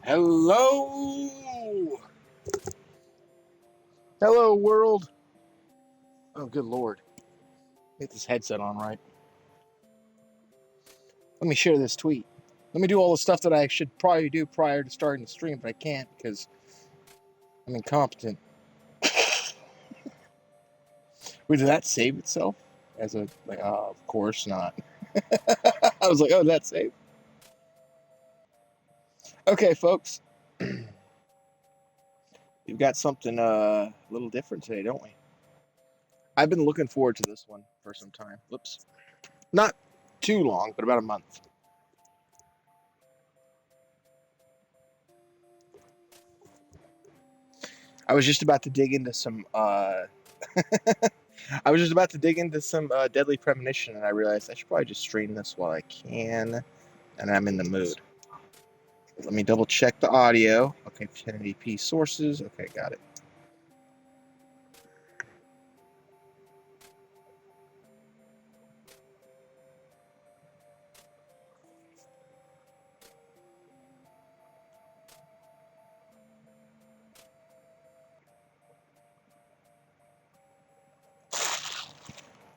Hello! Hello, world! Oh, good lord. Get this headset on right. Let me share this tweet. Let me do all the stuff that I should probably do prior to starting the stream, but I can't because I'm incompetent. Wait, did that save itself? As a, like, oh, of course not. I was like, oh, that's saved. Okay, folks. We've got something a little different today, don't we? I've been looking forward to this one for some time. Whoops. Not too long, but about a month. I was just about to dig into some Deadly Premonition, and I realized I should probably just stream this while I can, and I'm in the mood. Let me double check the audio. Okay, 1080p sources. Okay, got it.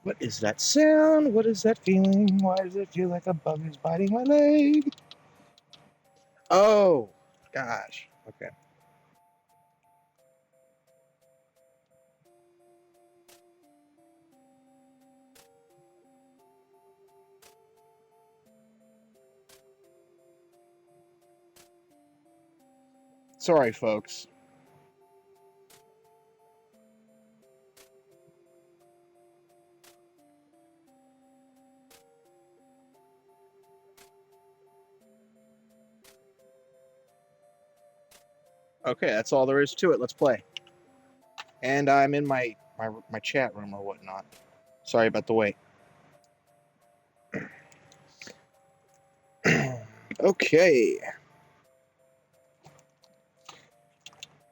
What is that sound? What is that feeling? Why does it feel like a bug is biting my leg? Oh, gosh. Okay. Sorry, folks. Okay, that's all there is to it. Let's play. And I'm in my chat room or whatnot. Sorry about the wait. Okay.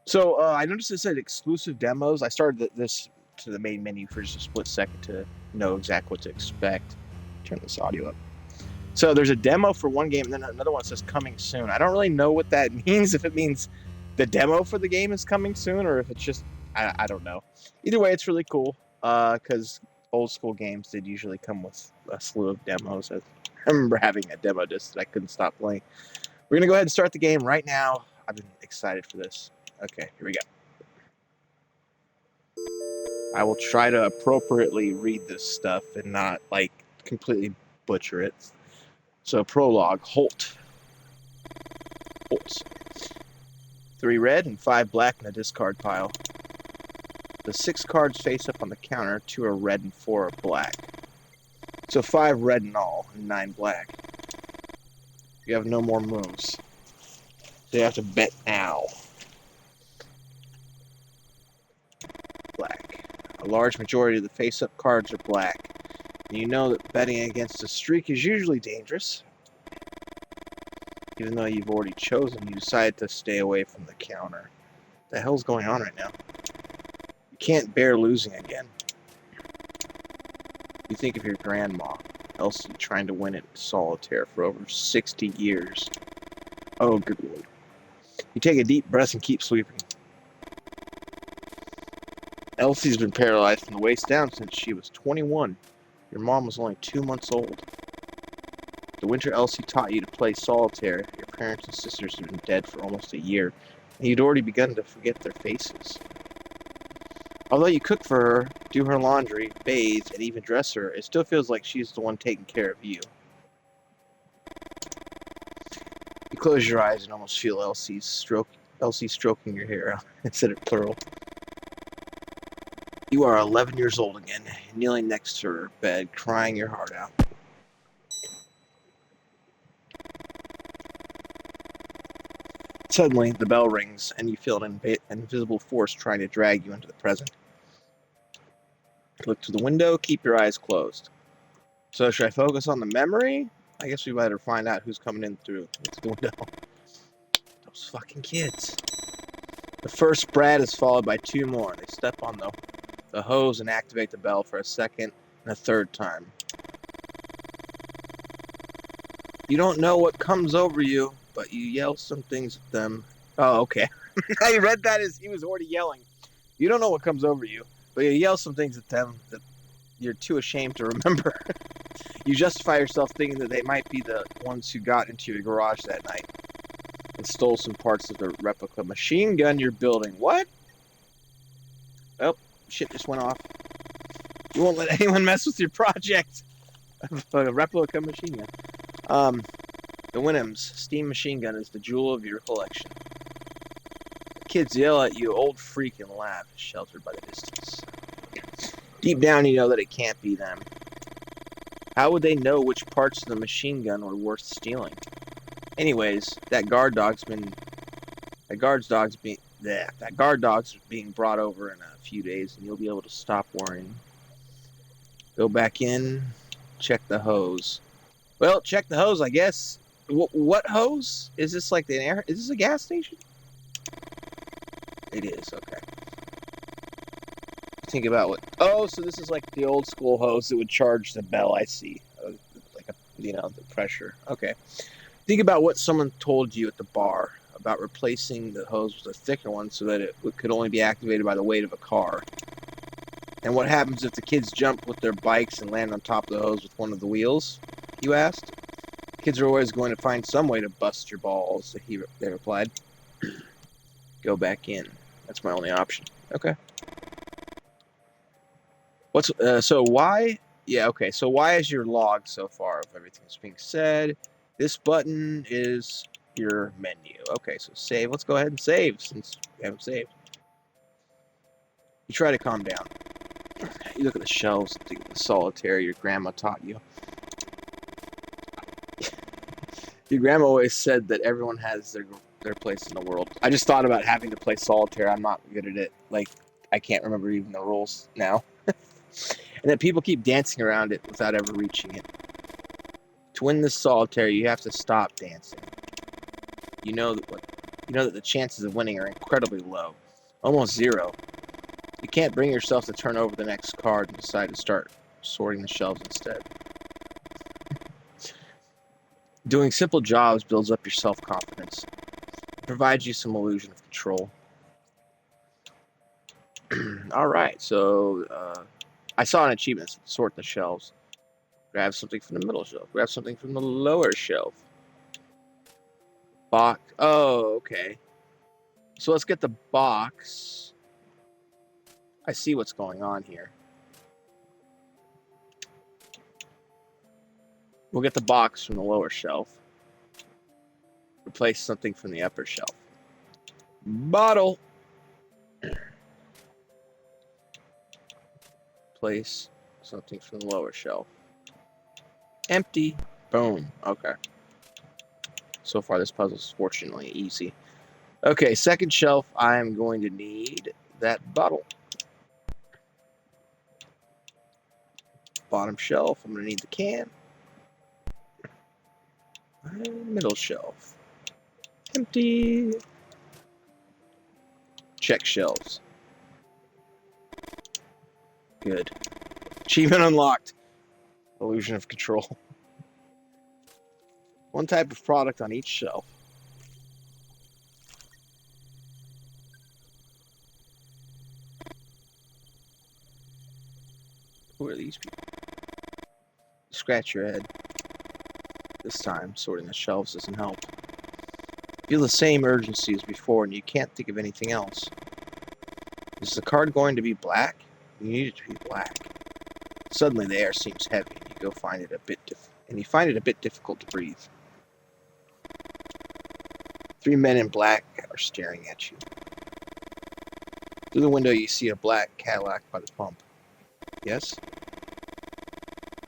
So I noticed it said exclusive demos. I started this to the main menu for just a split second to know exactly what to expect. Turn this audio up. So there's a demo for one game, and then another one says coming soon. I don't really know what that means, if it means the demo for the game is coming soon, or if it's just, I don't know. Either way, it's really cool, because old school games did usually come with a slew of demos. I remember having a demo disc that I couldn't stop playing. We're going to go ahead and start the game right now. I've been excited for this. Okay, here we go. I will try to appropriately read this stuff and not, like, completely butcher it. So, prologue, Holt. 3 red and 5 black in the discard pile. The 6 cards face up on the counter, 2 are red and 4 are black. So 5 red in all, and 9 black. You have no more moves. So you have to bet now. Black. A large majority of the face-up cards are black. And you know that betting against a streak is usually dangerous. Even though you've already chosen, you decide to stay away from the counter. What the hell's going on right now? You can't bear losing again. You think of your grandma, Elsie, trying to win at solitaire for over 60 years. Oh, good lord. You take a deep breath and keep sweeping. Elsie's been paralyzed from the waist down since she was 21. Your mom was only 2 months old. The winter Elsie taught you to play solitaire, your parents and sisters had been dead for almost a year, and you'd already begun to forget their faces. Although you cook for her, do her laundry, bathe, and even dress her, it still feels like she's the one taking care of you. You close your eyes and almost feel Elsie stroking your hair instead of plural. You are 11 years old again, kneeling next to her bed, crying your heart out. Suddenly, the bell rings, and you feel an invisible force trying to drag you into the present. Look to the window, keep your eyes closed. So should I focus on the memory? I guess we better find out who's coming in through the window. Those fucking kids. The first Brad is followed by 2 more. They step on the hose and activate the bell for a second and a third time. You don't know what comes over you, but you yell some things at them. Oh, okay. I read that as he was already yelling. You don't know what comes over you, but you yell some things at them that you're too ashamed to remember. You justify yourself thinking that they might be the ones who got into your garage that night and stole some parts of the replica machine gun you're building. What? Oh, shit just went off. You won't let anyone mess with your project. A replica machine gun. The Winham's steam machine gun is the jewel of your collection. Kids yell at you, old freak, and laugh, sheltered by the distance. Deep down, you know that it can't be them. How would they know which parts of the machine gun were worth stealing? Anyways, that guard dog's being brought over in a few days, and you'll be able to stop worrying. Go back in, check the hose. Well, check the hose, I guess. What hose? Is this like the air? Is this a gas station? It is, okay. Think about what... Oh, so this is like the old school hose that would charge the bell, I see. Like the pressure. Okay. Think about what someone told you at the bar about replacing the hose with a thicker one so that it could only be activated by the weight of a car. And what happens if the kids jump with their bikes and land on top of the hose with one of the wheels? You asked. Kids are always going to find some way to bust your balls, they replied. Go back in. That's my only option. Okay. So why? Yeah, okay. So why is your log so far of everything that's being said? This button is your menu. Okay, so save. Let's go ahead and save since we haven't saved. You try to calm down. You look at the shelves and think of the solitaire your grandma taught you. Your grandma always said that everyone has their place in the world. I just thought about having to play solitaire. I'm not good at it. Like, I can't remember even the rules now. And that people keep dancing around it without ever reaching it. To win this solitaire, you have to stop dancing. You know that the chances of winning are incredibly low, almost zero. You can't bring yourself to turn over the next card and decide to start sorting the shelves instead. Doing simple jobs builds up your self-confidence. It provides you some illusion of control. Alright, so I saw an achievement, sort the shelves. Grab something from the middle shelf. Grab something from the lower shelf. Box. Oh, okay. So let's get the box. I see what's going on here. We'll get the box from the lower shelf. Replace something from the upper shelf. Bottle. Place something from the lower shelf. Empty. Boom. Okay. So far, this puzzle is fortunately easy. Okay, second shelf, I'm going to need that bottle. Bottom shelf, I'm going to need the can. Middle shelf. Empty. Check shelves. Good. Achievement unlocked. Illusion of control. One type of product on each shelf. Who are these people? Scratch your head. This time, sorting the shelves doesn't help. Feel the same urgency as before, and you can't think of anything else. Is the card going to be black? You need it to be black. Suddenly, the air seems heavy, and you find it a bit difficult to breathe. 3 men in black are staring at you. Through the window, you see a black Cadillac by the pump. Yes?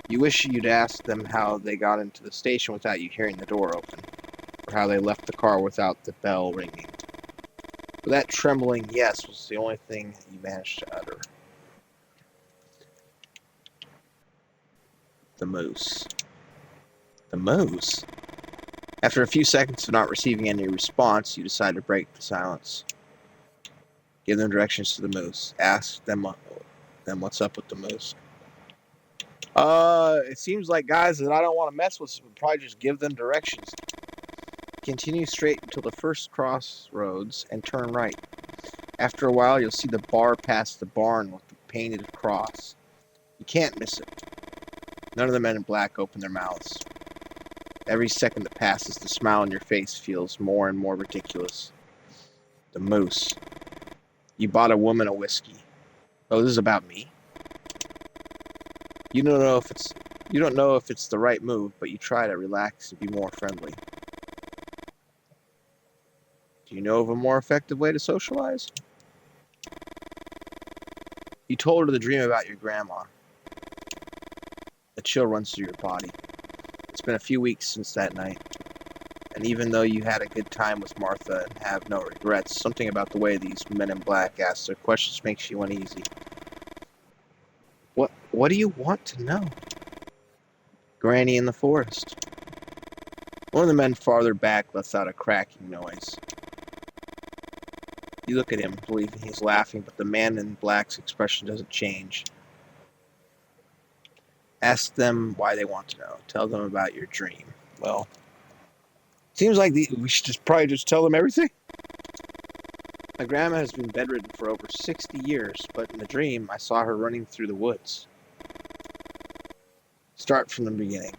You wish you'd asked them how they got into the station without you hearing the door open, or how they left the car without the bell ringing. But that trembling yes was the only thing you managed to utter. The moose. The moose? After a few seconds of not receiving any response, you decide to break the silence. Give them directions to the moose. Ask them what's up with the moose. It seems like guys that I don't want to mess with would probably just give them directions. Continue straight until the first crossroads and turn right. After a while, you'll see the bar past the barn with the painted cross. You can't miss it. None of the men in black open their mouths. Every second that passes, the smile on your face feels more and more ridiculous. The moose. You bought a woman a whiskey. Oh, this is about me? You don't know if it's the right move, but you try to relax and be more friendly. Do you know of a more effective way to socialize? You told her the dream about your grandma. A chill runs through your body. It's been a few weeks since that night. And even though you had a good time with Martha and have no regrets, something about the way these men in black ask their questions makes you uneasy. What do you want to know? Granny in the forest. One of the men farther back lets out a cracking noise. You look at him, believing he's laughing, but the man in black's expression doesn't change. Ask them why they want to know. Tell them about your dream. Well, seems like we should probably just tell them everything. My grandma has been bedridden for over 60 years, but in the dream, I saw her running through the woods. Start from the beginning,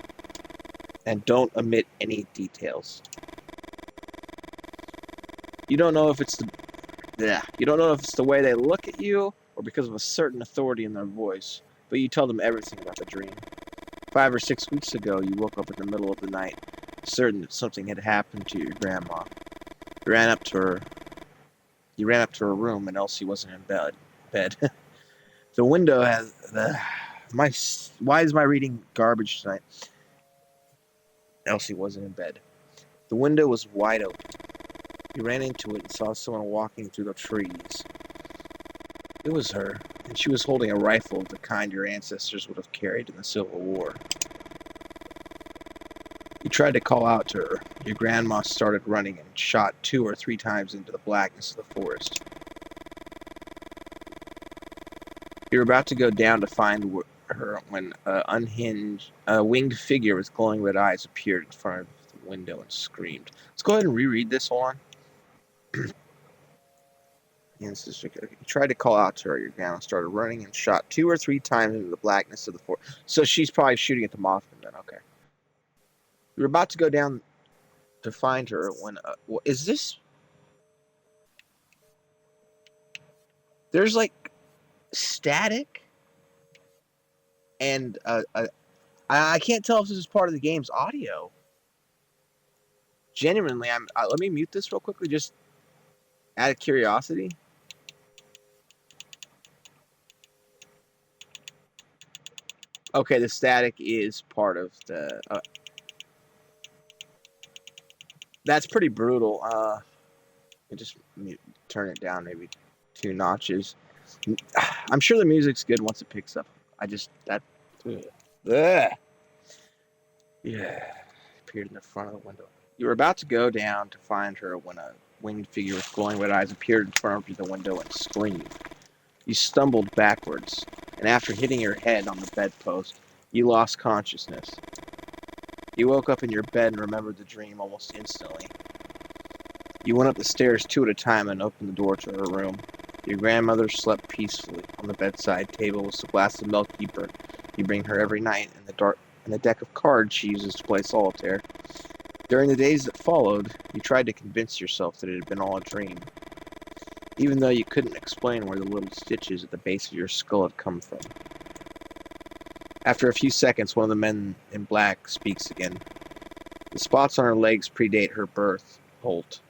and don't omit any details. You don't know if it's the way they look at you, or because of a certain authority in their voice, but you tell them everything about the dream. 5 or 6 weeks ago, you woke up in the middle of the night, certain that something had happened to your grandma. You ran up to her room, and Elsie wasn't in bed. The window has why is my reading garbage tonight? Elsie wasn't in bed. The window was wide open. You ran into it and saw someone walking through the trees. It was her, and she was holding a rifle of the kind your ancestors would have carried in the Civil War. You tried to call out to her. Your grandma started running and shot 2 or 3 times into the blackness of the forest. You're about to go down to find her when a winged figure with glowing red eyes appeared in front of the window and screamed. Let's go ahead and reread this. Hold on. You tried to call out to her. Your grandma started running and shot 2 or 3 times into the blackness of the forest. So she's probably shooting at the Mothmen then. Okay. You were about to go down to find her when... is this... There's like static and I can't tell if this is part of the game's audio. Genuinely, let me mute this real quickly, just out of curiosity. Okay, the static is part of the... that's pretty brutal. Just turn it down maybe 2 notches. I'm sure the music's good once it picks up. Yeah, appeared in the front of the window. You were about to go down to find her when a winged figure with glowing red eyes appeared in front of the window and screamed. You stumbled backwards, and after hitting your head on the bedpost, you lost consciousness. You woke up in your bed and remembered the dream almost instantly. You went up the stairs 2 at a time and opened the door to her room. Your grandmother slept peacefully. On the bedside table was a glass of milk you bring her every night, and the deck of cards she uses to play solitaire. During the days that followed, you tried to convince yourself that it had been all a dream, even though you couldn't explain where the little stitches at the base of your skull had come from. After a few seconds, one of the men in black speaks again. The spots on her legs predate her birth. Holt.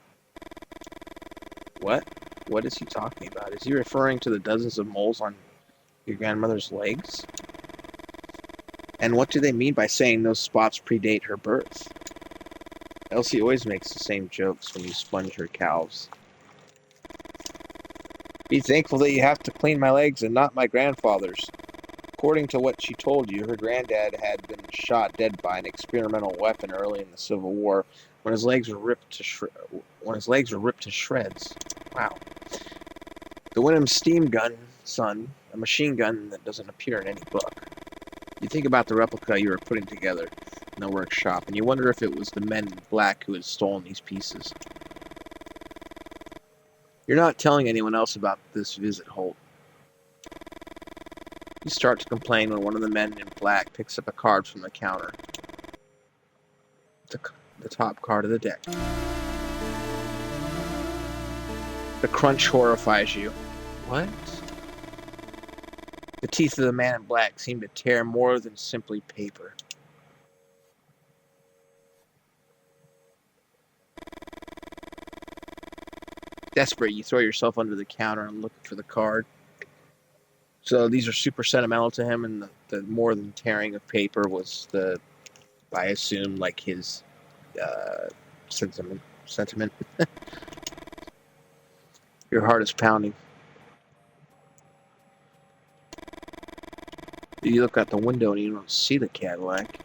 What? What is he talking about? Is he referring to the dozens of moles on your grandmother's legs? And what do they mean by saying those spots predate her birth? Elsie always makes the same jokes when you sponge her calves. Be thankful that you have to clean my legs and not my grandfather's. According to what she told you, her granddad had been shot dead by an experimental weapon early in the Civil War when his legs were ripped to shreds. Wow. The Wyndham steam gun, son, a machine gun that doesn't appear in any book. You think about the replica you were putting together. in the workshop, and you wonder if it was the men in black who had stolen these pieces. You're not telling anyone else about this visit, Holt. You start to complain when one of the men in black picks up a card from the counter. The top card of the deck. The crunch horrifies you. What? The teeth of the man in black seem to tear more than simply paper. Desperate, you throw yourself under the counter and look for the card. So these are super sentimental to him, and the more than tearing of paper was I assume, like his sentiment. Your heart is pounding. You look out the window and you don't see the Cadillac.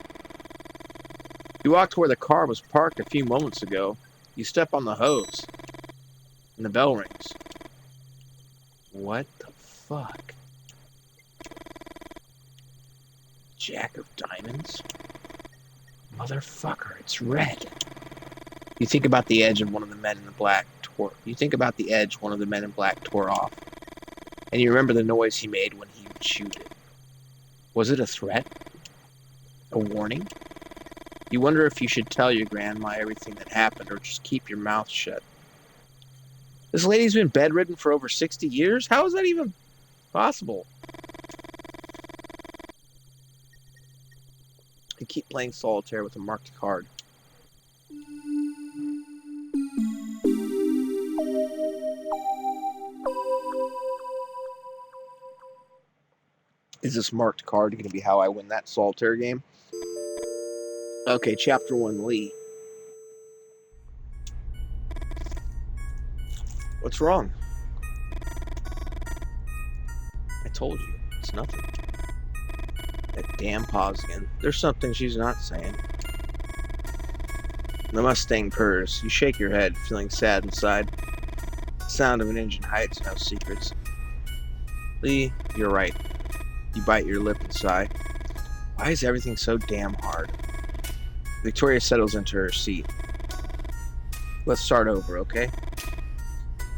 You walk to where the car was parked a few moments ago. You step on the hose, and the bell rings. What the fuck? Jack of diamonds? Motherfucker, it's red. You think about the edge of one of the men in the black tore. You think about the edge one of the men in black tore off, and you remember the noise he made when he chewed it. Was it a threat? A warning? You wonder if you should tell your grandma everything that happened, or just keep your mouth shut. This lady's been bedridden for over 60 years? How is that even possible? You keep playing solitaire with a marked card. Is this marked card going to be how I win that solitaire game? Okay, Chapter 1, Lee. What's wrong? I told you, it's nothing. That damn pause again. There's something she's not saying. The Mustang purrs. You shake your head, feeling sad inside. The sound of an engine hides no secrets. Lee, you're right. You bite your lip and sigh. Why is everything so damn hard? Victoria settles into her seat. Let's start over, okay?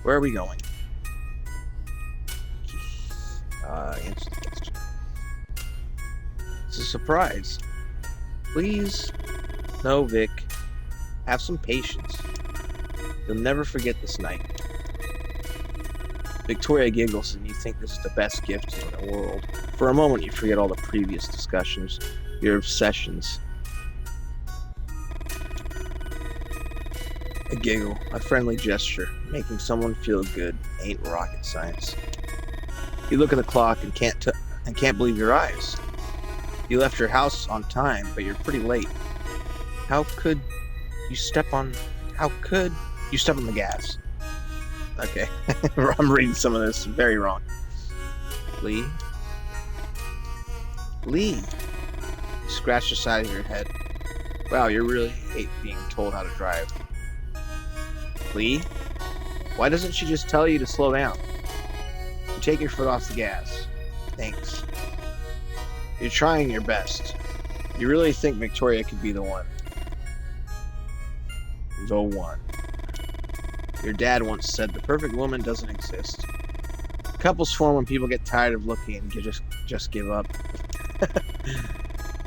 Where are we going? Answer the question. It's a surprise. Please. No, Vic. Have some patience. You'll never forget this night. Victoria giggles, and you think this is the best gift in the world. For a moment, you forget all the previous discussions, your obsessions. A giggle, a friendly gesture, making someone feel good ain't rocket science. You look at the clock and can't believe your eyes. You left your house on time, but you're pretty late. How could you step on the gas? Okay, I'm reading some of this very wrong. Lee? Lee? You scratch the side of your head. Wow, you really hate being told how to drive. Lee? Why doesn't she just tell you to slow down? You take your foot off the gas. Thanks. You're trying your best. You really think Victoria could be the one. The one. Your dad once said the perfect woman doesn't exist. Couples form when people get tired of looking and just give up.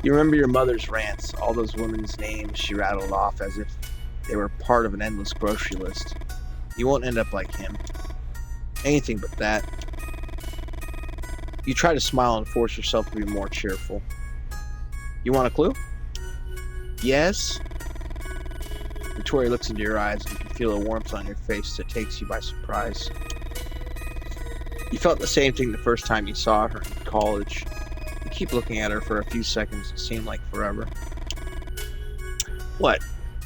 You remember your mother's rants, all those women's names she rattled off as if they were part of an endless grocery list. You won't end up like him. Anything but that. You try to smile and force yourself to be more cheerful. You want a clue? Yes? Victoria looks into your eyes and you can feel a warmth on your face that takes you by surprise. You felt the same thing the first time you saw her in college. You keep looking at her for a few seconds. It seemed like forever. What?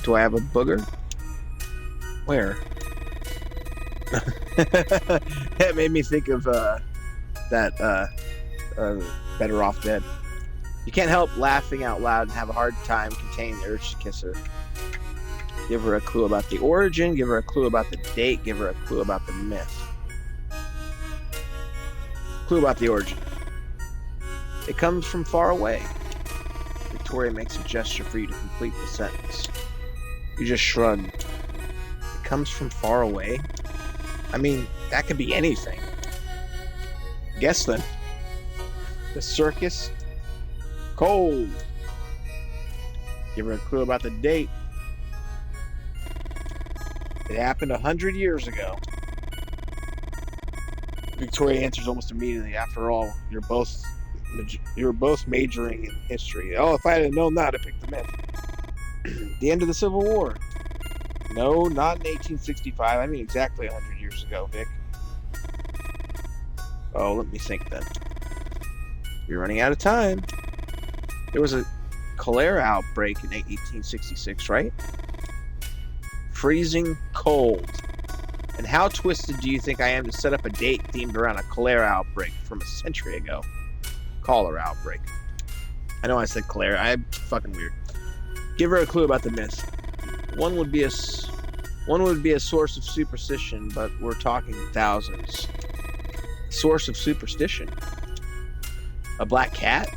Do I have a booger? Where? That made me think of Better Off Dead. You can't help laughing out loud and have a hard time containing the urge to kiss her. Give her a clue about the origin, give her a clue about the date, give her a clue about the myth. Clue about the origin. It comes from far away. Victoria makes a gesture for you to complete the sentence. You just shrug. It comes from far away? I mean, that could be anything. Guess then. The circus? Cold. Give her a clue about the date. It happened 100 years ago. Victoria answers almost immediately. After all, you're both majoring in history. Oh, if I had known that, I'd pick the myth. The end of the Civil War. No, not in 1865. I mean exactly 100 years ago, Vic. Oh, let me think then. You're running out of time. There was a cholera outbreak in 1866, right? Freezing cold. And how twisted do you think I am to set up a date themed around a cholera outbreak from a century ago? Cholera outbreak. I know I said cholera. I'm fucking weird. Give her a clue about the myth. One would be a source of superstition, but we're talking thousands. Source of superstition? A black cat?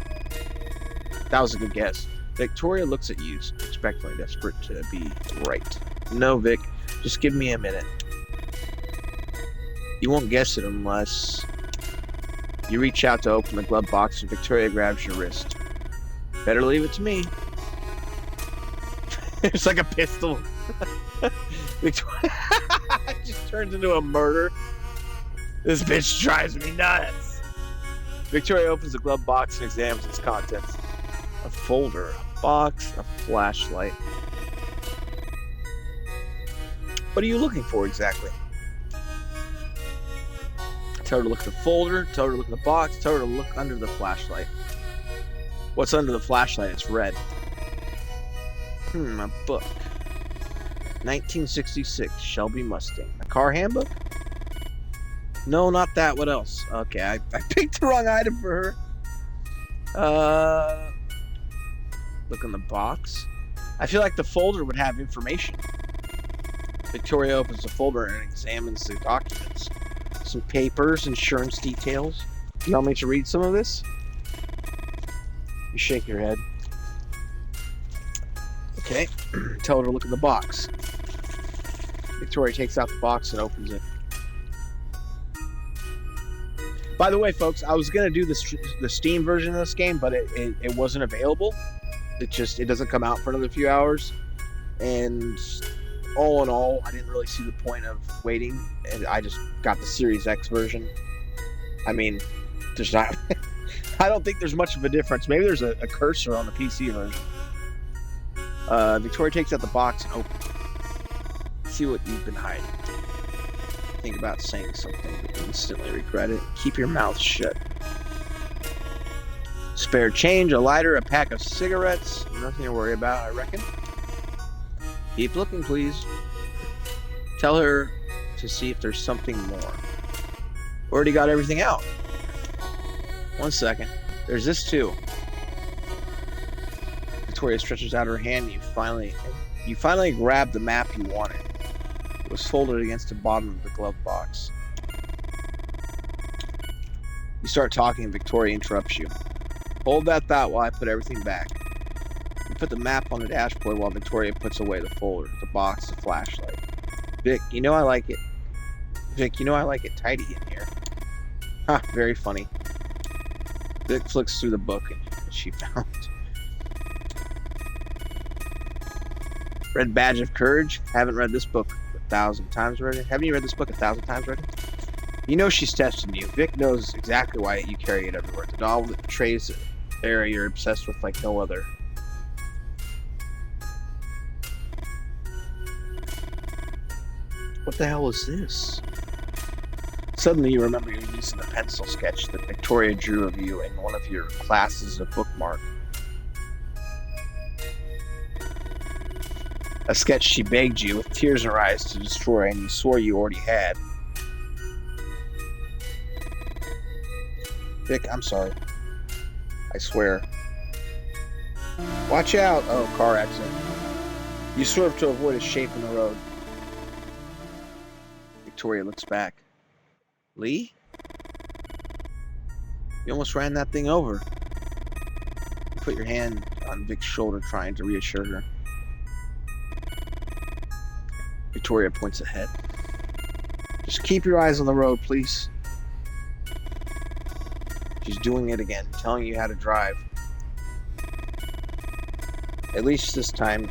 That was a good guess. Victoria looks at you, expectantly desperate to be right. No, Vic. Just give me a minute. You won't guess it unless you reach out to open the glove box and Victoria grabs your wrist. Better leave it to me. It's like a pistol. Victoria just turns into a murder. This bitch drives me nuts. Victoria opens the glove box and examines its contents. A folder, a box, a flashlight. What are you looking for exactly? Tell her to look at the folder, tell her to look at the box, tell her to look under the flashlight. What's under the flashlight? It's red. A book. 1966, Shelby Mustang. A car handbook? No, not that. What else? Okay, I picked the wrong item for her. Look in the box. I feel like the folder would have information. Victoria opens the folder and examines the documents. Some papers, insurance details. You want me to read some of this? You shake your head. Okay. Tell her to look at the box. Victoria takes out the box and opens it. By the way, folks, I was going to do the Steam version of this game, but it wasn't available. It doesn't come out for another few hours. And all in all, I didn't really see the point of waiting, and I just got the Series X version. I mean, there's not... I don't think there's much of a difference. Maybe there's a cursor on the PC version. Victoria takes out the box and opens it. See what you've been hiding. Think about saying something, but instantly regret it. Keep your mouth shut. Spare change, a lighter, a pack of cigarettes. Nothing to worry about, I reckon. Keep looking, please. Tell her to see if there's something more. Already got everything out. 1 second. There's this too. Victoria stretches out her hand and you finally grab the map you wanted. It was folded against the bottom of the glove box. You start talking and Victoria interrupts you. Hold that thought while I put everything back. You put the map on the dashboard while Victoria puts away the folder, the box, the flashlight. Vic, you know I like it. Vic, you know I like it tidy in here. Ha, very funny. Vic flicks through the book and she found. Red Badge of Courage. Haven't read this book 1,000 times already. Haven't you read this book 1,000 times already? You know she's testing you. Vic knows exactly why you carry it everywhere. The novel that portrays the era you're obsessed with like no other. What the hell is this? Suddenly you remember you're using the pencil sketch that Victoria drew of you in one of your classes of bookmark. A sketch she begged you with tears in her eyes to destroy and you swore you already had. Vic, I'm sorry. I swear. Watch out! Oh, car accident. You swerve to avoid a shape in the road. Victoria looks back. Lee? You almost ran that thing over. You put your hand on Vic's shoulder, trying to reassure her. Victoria points ahead. Just keep your eyes on the road, please. She's doing it again, telling you how to drive. At least this time,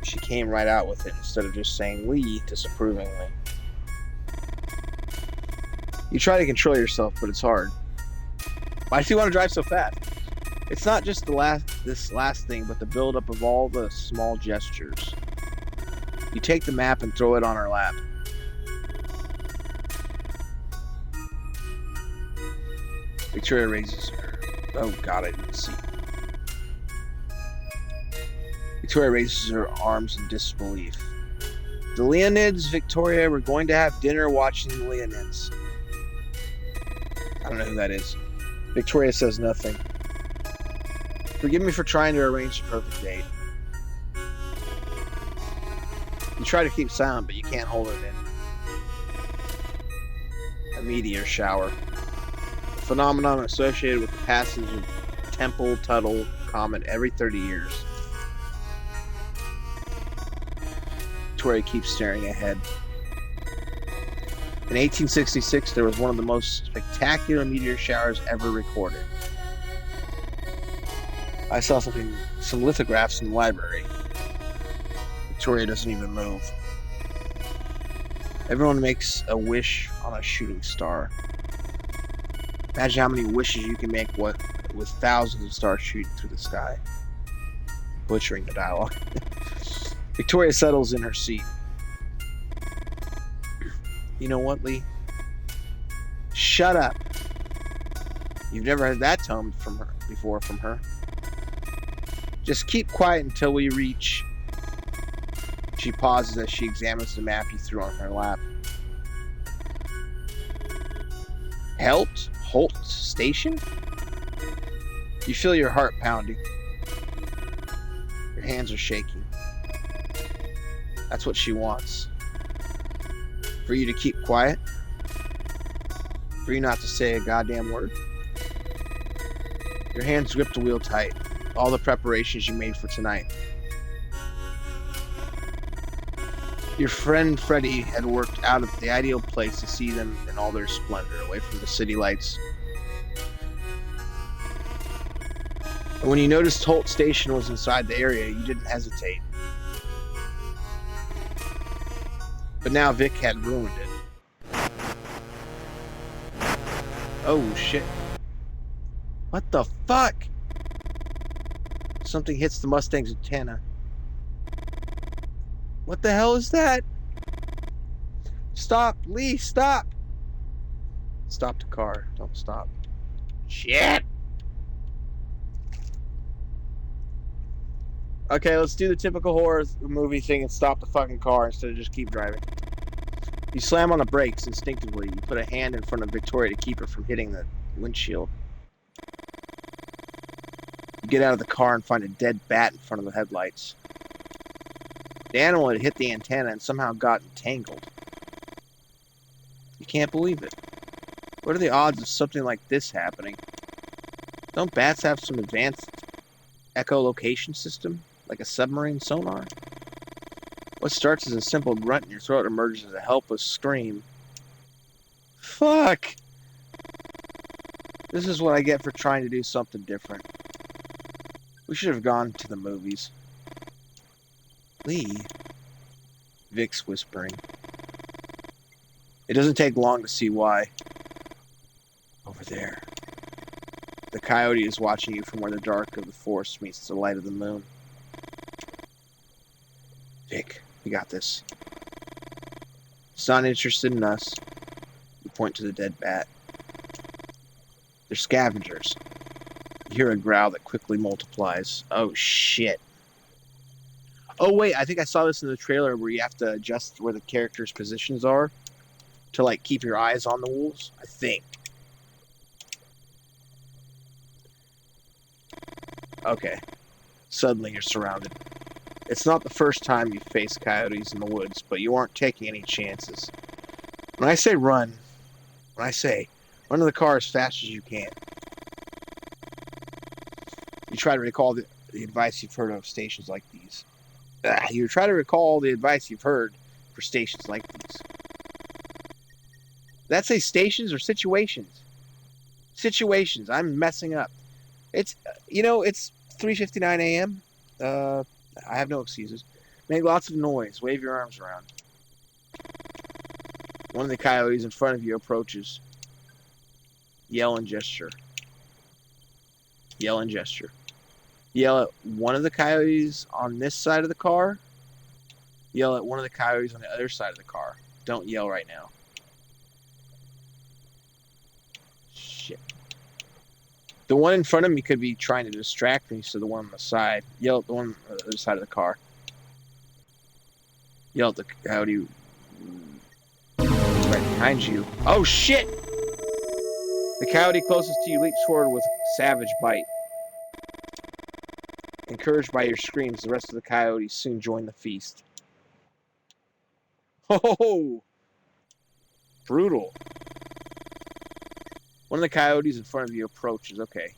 she came right out with it instead of just saying "Lee" disapprovingly. You try to control yourself, but it's hard. Why do you want to drive so fast? It's not just this last thing, but the buildup of all the small gestures. You take the map and throw it on her lap. Victoria raises her. Oh God, I didn't see. Victoria raises her arms in disbelief. The Leonids, Victoria, we're going to have dinner watching the Leonids. I don't know who that is. Victoria says nothing. Forgive me for trying to arrange the perfect date. You try to keep silent, but you can't hold it in. A meteor shower. A phenomenon associated with the passage of Tempel-Tuttle comet every 30 years. Victoria keeps staring ahead. In 1866, there was one of the most spectacular meteor showers ever recorded. I saw some lithographs in the library. Victoria doesn't even move. Everyone makes a wish on a shooting star. Imagine how many wishes you can make with thousands of stars shooting through the sky. Butchering the dialogue. Victoria settles in her seat. You know what, Lee? Shut up. You've never heard that tone before from her. Just keep quiet until we reach. She pauses as she examines the map you threw on her lap. Holt Station? You feel your heart pounding. Your hands are shaking. That's what she wants. For you to keep quiet. For you not to say a goddamn word. Your hands grip the wheel tight. All the preparations you made for tonight. Your friend Freddie had worked out of the ideal place to see them in all their splendor, away from the city lights. And when you noticed Holt Station was inside the area, you didn't hesitate. But now Vic had ruined it. Oh shit. What the fuck? Something hits the Mustang's antenna. What the hell is that? Stop, Lee, stop! Stop the car. Don't stop. Shit! Okay, let's do the typical horror movie thing and stop the fucking car instead of just keep driving. You slam on the brakes instinctively. You put a hand in front of Victoria to keep her from hitting the windshield. You get out of the car and find a dead bat in front of the headlights. The animal had hit the antenna and somehow got entangled. You can't believe it. What are the odds of something like this happening? Don't bats have some advanced echolocation system, like a submarine sonar? What starts as a simple grunt in your throat emerges as a helpless scream. Fuck! This is what I get for trying to do something different. We should have gone to the movies. Lee? Vic's whispering. It doesn't take long to see why. Over there. The coyote is watching you from where the dark of the forest meets the light of the moon. Vic, we got this. It's not interested in us. You point to the dead bat. They're scavengers. You hear a growl that quickly multiplies. Oh, shit. Oh, wait, I think I saw this in the trailer where you have to adjust where the characters' positions are to, like, keep your eyes on the wolves. I think. Okay. Suddenly you're surrounded. It's not the first time you've faced coyotes in the woods, but you aren't taking any chances. When I say run to the car as fast as you can. You try to recall the advice you've heard of stations like these. You try to recall the advice you've heard for stations like these. That say stations or situations? Situations. I'm messing up. It's it's 3:59 a.m. I have no excuses. Make lots of noise. Wave your arms around. One of the coyotes in front of you approaches. Yell and gesture. Yell and gesture. Yell at one of the coyotes on this side of the car. Yell at one of the coyotes on the other side of the car. Don't yell right now. Shit. The one in front of me could be trying to distract me, so the one on the side. Yell at the one on the other side of the car. Yell at the coyote right behind you. Oh, shit! The coyote closest to you leaps forward with a savage bite. Encouraged by your screams, the rest of the coyotes soon join the feast. Oh! Brutal. One of the coyotes in front of you approaches. Okay.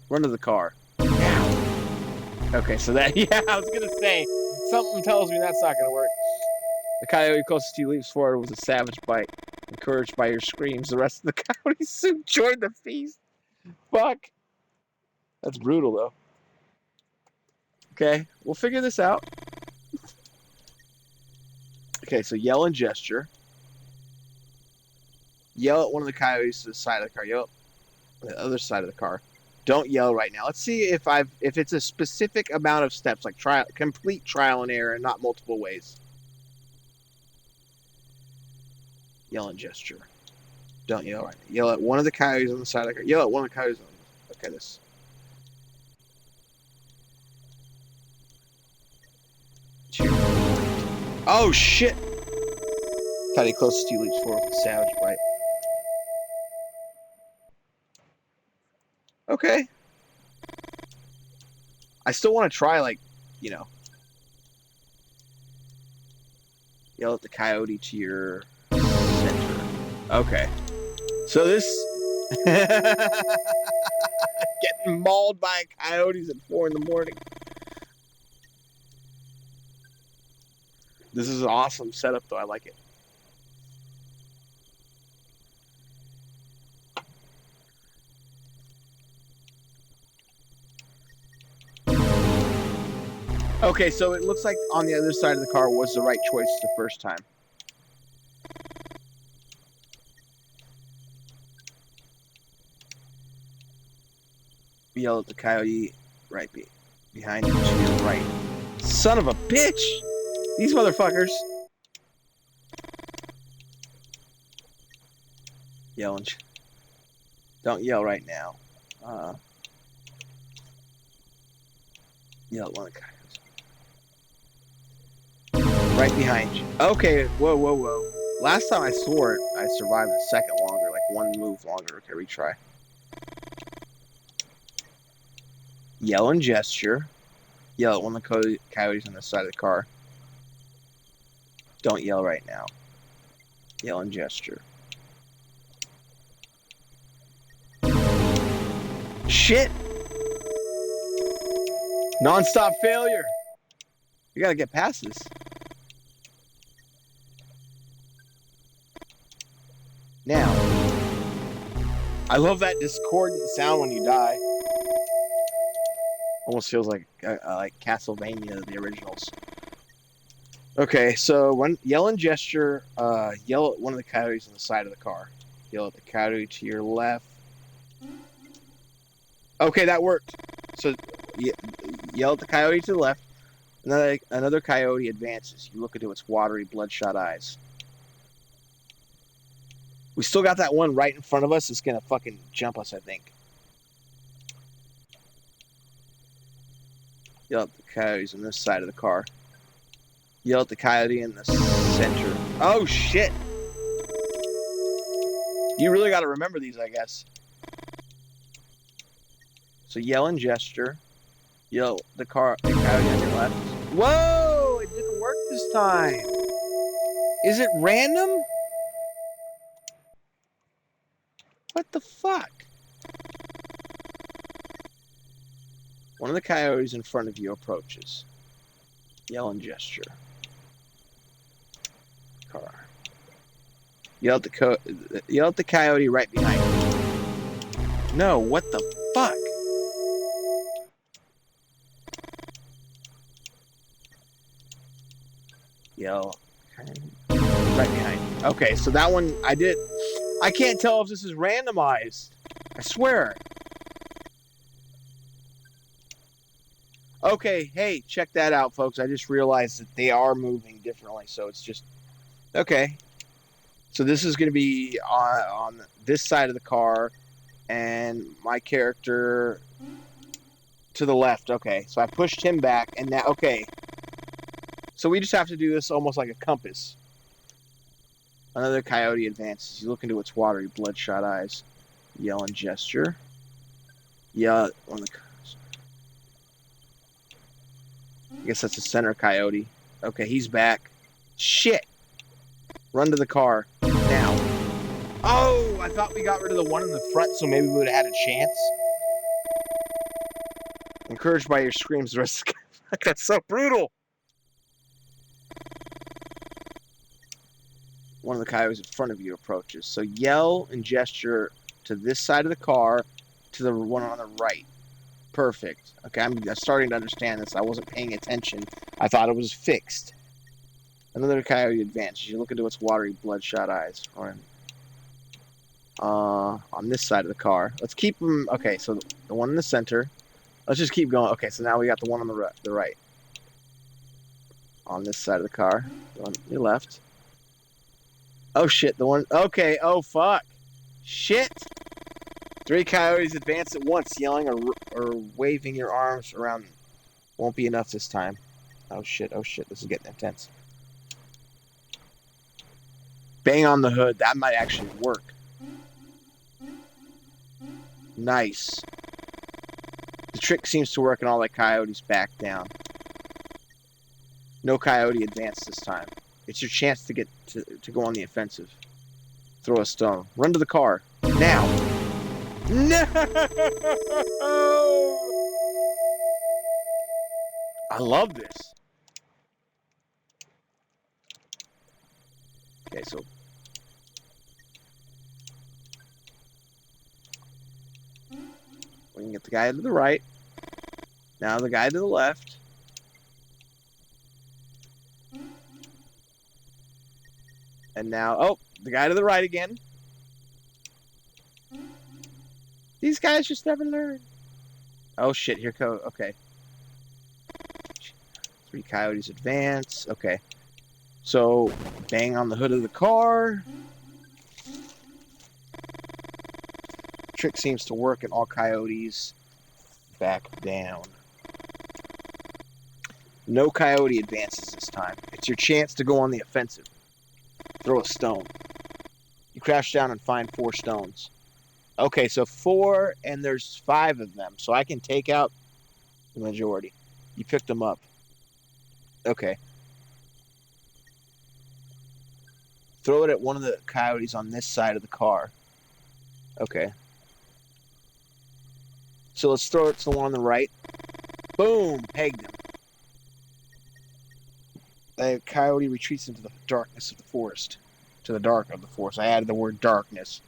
Run to the car. Now. Okay, so that, yeah, I was going to say, something tells me that's not going to work. The coyote closest to you leaps forward with a savage bite. Encouraged by your screams, the rest of the coyotes soon join the feast. Fuck. That's brutal, though. Okay, we'll figure this out. Okay, so yell and gesture. Yell at one of the coyotes to the side of the car. Yell at the other side of the car. Don't yell right now. Let's see if it's a specific amount of steps, like complete trial and error, and not multiple ways. Yell and gesture. Don't yell right now. Yell at one of the coyotes on the side of the car. Yell at one of the coyotes on the... Okay, this. Oh, shit! Coyote closest to you leaps forward with a savage bite. Okay. I still want to try, like, yell at the coyote to your center. Okay. So this... Getting mauled by coyotes at 4 in the morning. This is an awesome setup, though. I like it. Okay, so it looks like on the other side of the car was the right choice the first time. Yell at the coyote right behind you to your right. Son of a bitch! These motherfuckers. Yelling. Don't yell right now. Yell at one of the coyotes. Right behind you. Okay, whoa. Last time I swore it, I survived a second longer, like one move longer. Okay, retry. Yell and gesture. Yell at one of the coyotes on the side of the car. Don't yell right now. Yell and gesture. Shit! Non-stop failure. You gotta get past this. Now, I love that discordant sound when you die. Almost feels like Castlevania, the originals. Okay, so when yell and gesture, yell at one of the coyotes on the side of the car. Yell at the coyote to your left. Okay, that worked. So yell at the coyote to the left. Another coyote advances. You look into its watery, bloodshot eyes. We still got that one right in front of us. It's gonna fucking jump us, I think. Yell at the coyotes on this side of the car. Yell at the coyote in the center. Oh, shit. You really got to remember these, I guess. So yell and gesture. Yell the coyote on your left. Whoa! It didn't work this time. Is it random? What the fuck? One of the coyotes in front of you approaches. Yell and gesture. Car. Yell at the coyote right behind you. No, what the fuck? Yell. Right behind you. Okay, so that one I did. I can't tell if this is randomized. I swear. Okay, hey, check that out, folks. I just realized that they are moving differently, so it's just okay. So this is going to be on this side of the car, and my character to the left. Okay, so I pushed him back, and now okay. So we just have to do this almost like a compass. Another coyote advances. You look into its watery, bloodshot eyes. Yell and gesture. Yeah, on the. I guess that's a center coyote. Okay, he's back. Shit! Run to the car now. Oh, I thought we got rid of the one in the front, so maybe we would have had a chance. Encouraged by your screams, the rest of the... That's so brutal. One of the coyotes in front of you approaches. So yell and gesture to this side of the car, to the one on the right. Perfect. Okay, I'm starting to understand this. I wasn't paying attention. I thought it was fixed. Another coyote advances. You look into its watery, bloodshot eyes. On this side of the car. Let's keep them. Okay, so the one in the center. Let's just keep going. Okay, so now we got the one on the right. On this side of the car. The one on your left. Oh shit, the one. Okay, oh fuck. Shit. 3 coyotes advance at once, yelling or waving your arms around. Won't be enough this time. Oh shit, this is getting intense. Bang on the hood. That might actually work. Nice. The trick seems to work and all the coyotes back down. No coyote advanced this time. It's your chance to get to go on the offensive. Throw a stone. Run to the car. Now. No! I love this. Okay, so we can get the guy to the right. Now the guy to the left. And now, oh, the guy to the right again. These guys just never learn. Oh shit, here goes. Okay. 3 coyotes advance. Okay. So, bang on the hood of the car. Trick seems to work and all coyotes back down. No coyote advances this time. It's your chance to go on the offensive. Throw a stone. You crash down and find 4 stones. Okay, so 4, and there's 5 of them. So I can take out the majority. You picked them up. Okay. Throw it at one of the coyotes on this side of the car. Okay. So let's throw it to the one on the right. Boom! Pegged him. The coyote retreats into the darkness of the forest. To the dark of the forest. I added the word darkness.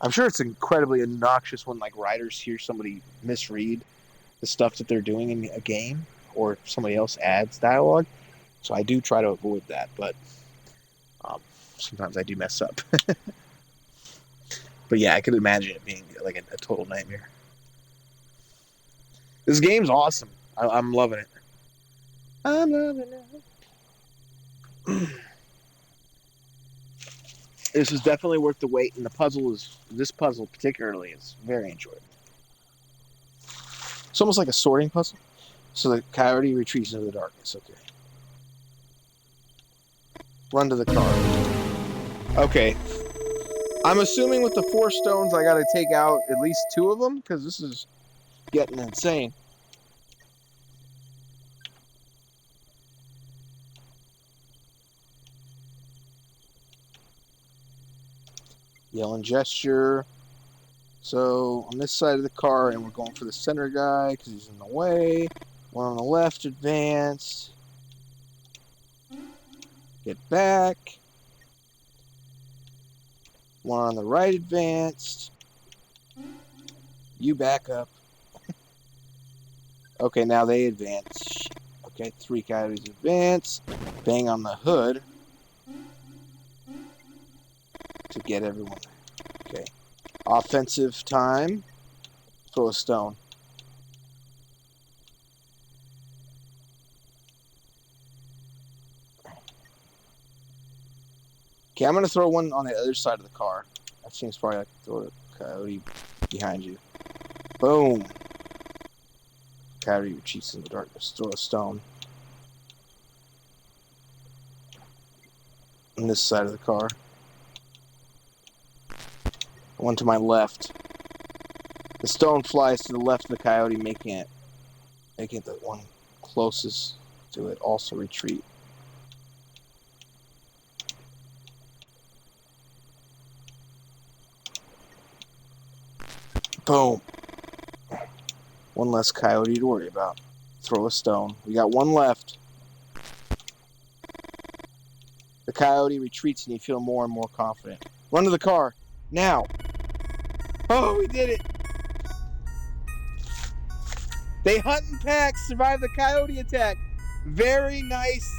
I'm sure it's incredibly obnoxious when like writers hear somebody misread the stuff that they're doing in a game, or somebody else adds dialogue. So I do try to avoid that, but sometimes I do mess up. But yeah, I could imagine it being like a total nightmare. This game's awesome. I'm loving it. I'm loving it. This is definitely worth the wait, and this puzzle particularly is very enjoyable. It's almost like a sorting puzzle. So the coyote retreats into the darkness. Okay. Run to the car. Okay. I'm assuming with the 4 stones, I gotta take out at least 2 of them, because this is getting insane. Yell and gesture. So on this side of the car, and we're going for the center guy because he's in the way. One on the left advanced. Get back. One on the right advanced. You back up. Okay, now they advance. Okay, 3 coyotes advance. Bang on the hood to get everyone. Okay. Offensive time. Throw a stone. Okay, I'm going to throw one on the other side of the car. That seems probably like throw a coyote behind you. Boom. Coyote retreats in the darkness. Throw a stone. On this side of the car. One to my left. The stone flies to the left of the coyote, making it the one closest to it also retreat. Boom. One less coyote to worry about. Throw a stone. We got one left. The coyote retreats and you feel more and more confident. Run to the car. Now. Oh, we did it. They hunt in packs, survive the coyote attack. Very nice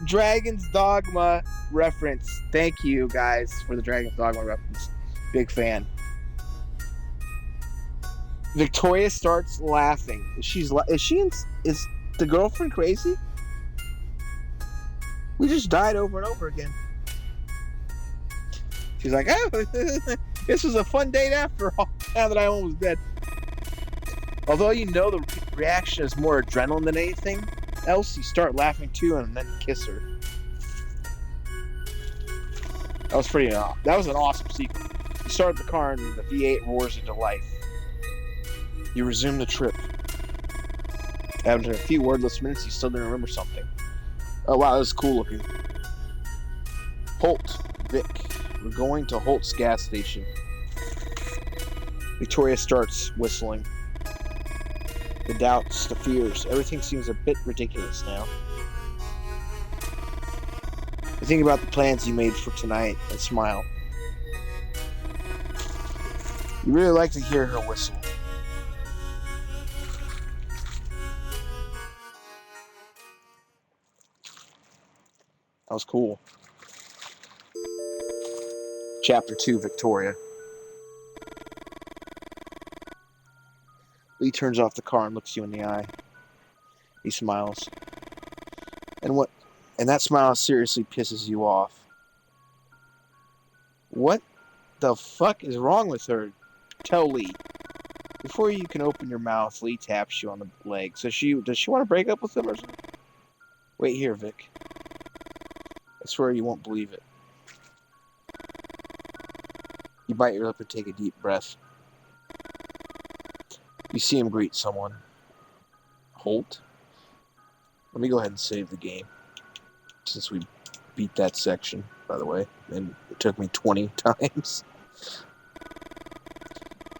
Dragon's Dogma reference. Thank you, guys, for the Dragon's Dogma reference. Big fan. Victoria starts laughing. Is the girlfriend crazy? We just died over and over again. She's like, oh, this was a fun date after all, now that I almost dead. Although you know the reaction is more adrenaline than anything else, you start laughing too and then kiss her. That was that was an awesome sequence. You start the car and the V8 roars into life. You resume the trip. After a few wordless minutes, you still didn't remember something. Oh wow, that was cool looking. Holt, Vic. We're going to Holt's gas station. Victoria starts whistling. The doubts, the fears, everything seems a bit ridiculous now. You think about the plans you made for tonight and smile. You really like to hear her whistle. That was cool. Chapter 2, Victoria. Lee turns off the car and looks you in the eye. He smiles. And that smile seriously pisses you off. What the fuck is wrong with her? Tell Lee. Before you can open your mouth, Lee taps you on the leg. Does she want to break up with him or something? Wait here, Vic. I swear you won't believe it. You bite your lip and take a deep breath. You see him greet someone. Holt? Let me go ahead and save the game. Since we beat that section, by the way. And it took me 20 times.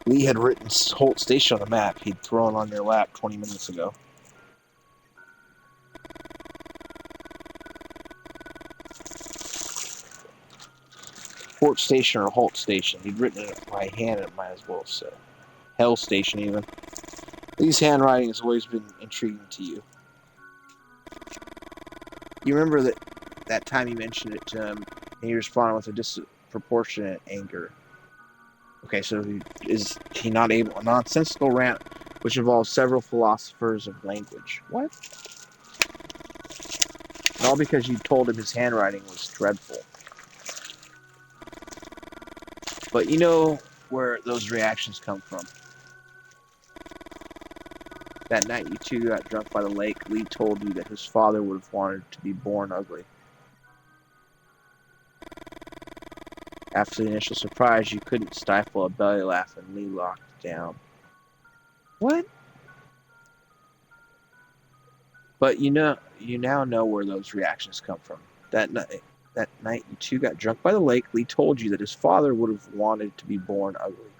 Lee had written Holt Station on the map he'd thrown on your lap 20 minutes ago. Fort Station or Holt Station. He'd written it by hand, it might as well say. Hell Station, even. Lee's handwriting has always been intriguing to you. You remember that time you mentioned it to him, and he responded with a disproportionate anger. Okay, so is he not able? A nonsensical rant which involves several philosophers of language. What? And all because you told him his handwriting was dreadful. But you know where those reactions come from. That night you two got drunk by the lake, Lee told you that his father would have wanted to be born ugly. After the initial surprise, you couldn't stifle a belly laugh and Lee locked down. What? But you now know where those reactions come from. That night you two got drunk by the lake, Lee told you that his father would have wanted to be born ugly.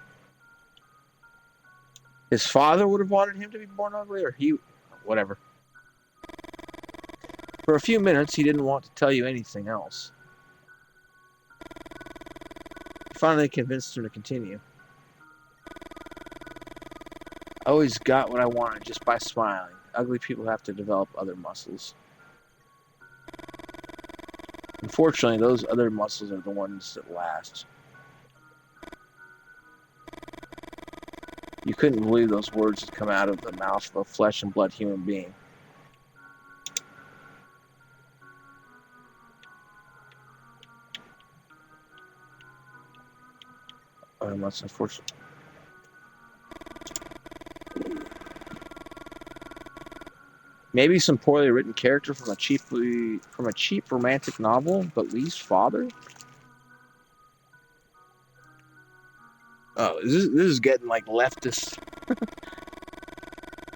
His father would have wanted him to be born ugly, or he... Whatever. For a few minutes, he didn't want to tell you anything else. You finally convinced him to continue. I always got what I wanted just by smiling. Ugly people have to develop other muscles. Unfortunately, those other muscles are the ones that last. You couldn't believe those words had come out of the mouth of a flesh and blood human being. That's unfortunate. Maybe some poorly written character from a cheap romantic novel, but Lee's father? Oh, this is getting like leftist.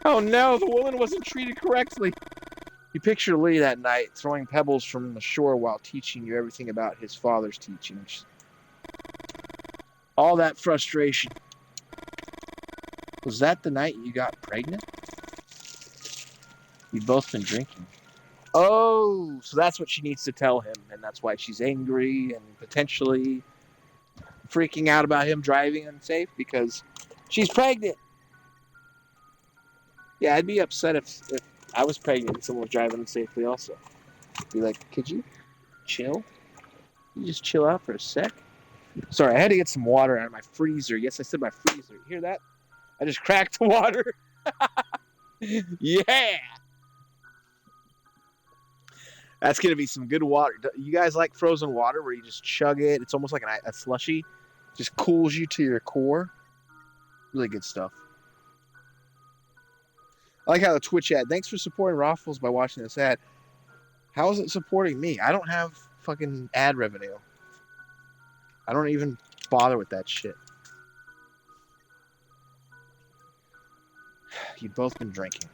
Oh no, the woman wasn't treated correctly. You picture Lee that night throwing pebbles from the shore while teaching you everything about his father's teachings. All that frustration. Was that the night you got pregnant? You've both been drinking. Oh, so that's what she needs to tell him, and that's why she's angry and potentially freaking out about him driving unsafe because she's pregnant. Yeah, I'd be upset if I was pregnant and someone was driving unsafely also. Be like, could you chill? You just chill out for a sec? Sorry, I had to get some water out of my freezer. Yes, I said my freezer. You hear that? I just cracked the water. Yeah! That's going to be some good water. You guys like frozen water where you just chug it? It's almost like a slushy. Just cools you to your core. Really good stuff. I like how the Twitch ad. Thanks for supporting Raffles by watching this ad. How is it supporting me? I don't have fucking ad revenue. I don't even bother with that shit. You've both been drinking.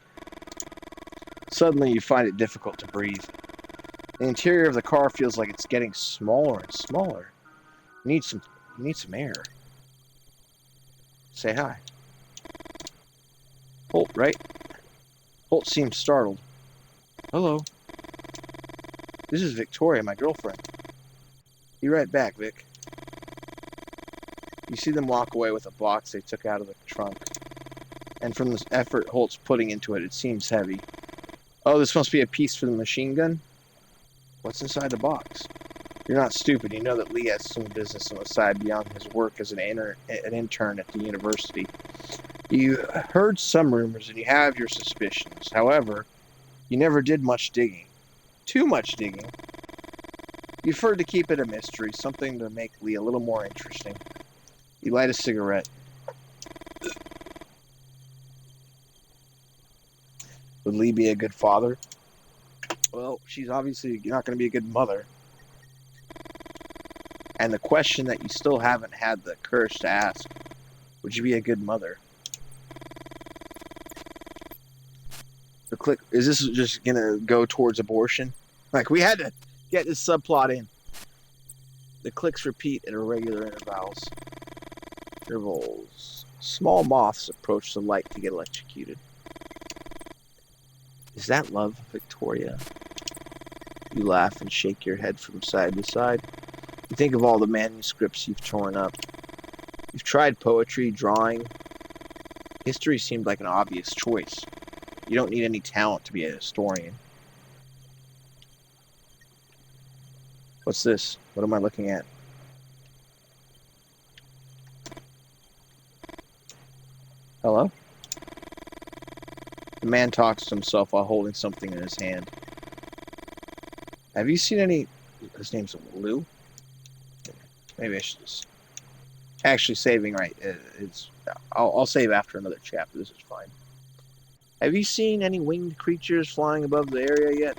Suddenly you find it difficult to breathe. The interior of the car feels like it's getting smaller and smaller. You need some air. Say hi. Holt, right? Holt seems startled. Hello. This is Victoria, my girlfriend. Be right back, Vic. You see them walk away with a box they took out of the trunk. And from the effort Holt's putting into it, it seems heavy. Oh, this must be a piece for the machine gun? What's inside the box? You're not stupid. You know that Lee has some business on the side beyond his work as an intern at the university. You heard some rumors and you have your suspicions. However, you never did much digging. Too much digging. You preferred to keep it a mystery, something to make Lee a little more interesting. You light a cigarette. Would Lee be a good father? Well, she's obviously not going to be a good mother. And the question that you still haven't had the courage to ask, would you be a good mother? The click, is this just going to go towards abortion? Like, we had to get this subplot in. The clicks repeat at irregular intervals. Small moths approach the light to get electrocuted. Is that love, Victoria? You laugh and shake your head from side to side. You think of all the manuscripts you've torn up. You've tried poetry, drawing. History seemed like an obvious choice. You don't need any talent to be a historian. What's this? What am I looking at? Hello? The man talks to himself while holding something in his hand. Have you seen any... His name's Lou? Maybe I should just... Actually, saving, right. I'll save after another chapter. This is fine. Have you seen any winged creatures flying above the area yet?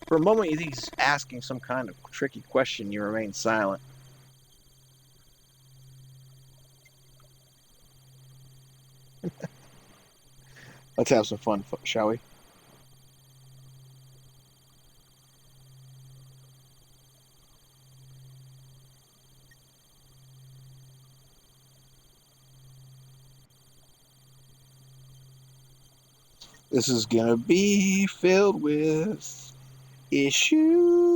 For a moment, you think he's asking some kind of tricky question. You remain silent. Let's have some fun, shall we? This is gonna be filled with issues.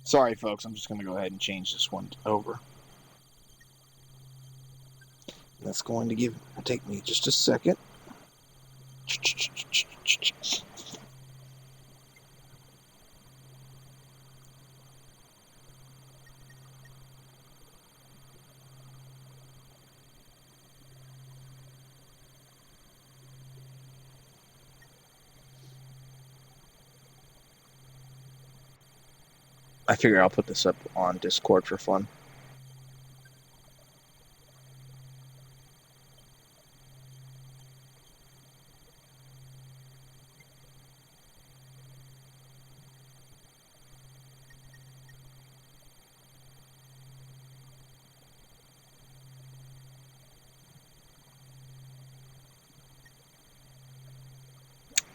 Sorry, folks. I'm just gonna go ahead and change this one over. That's going to take me just a second. I figure I'll put this up on Discord for fun.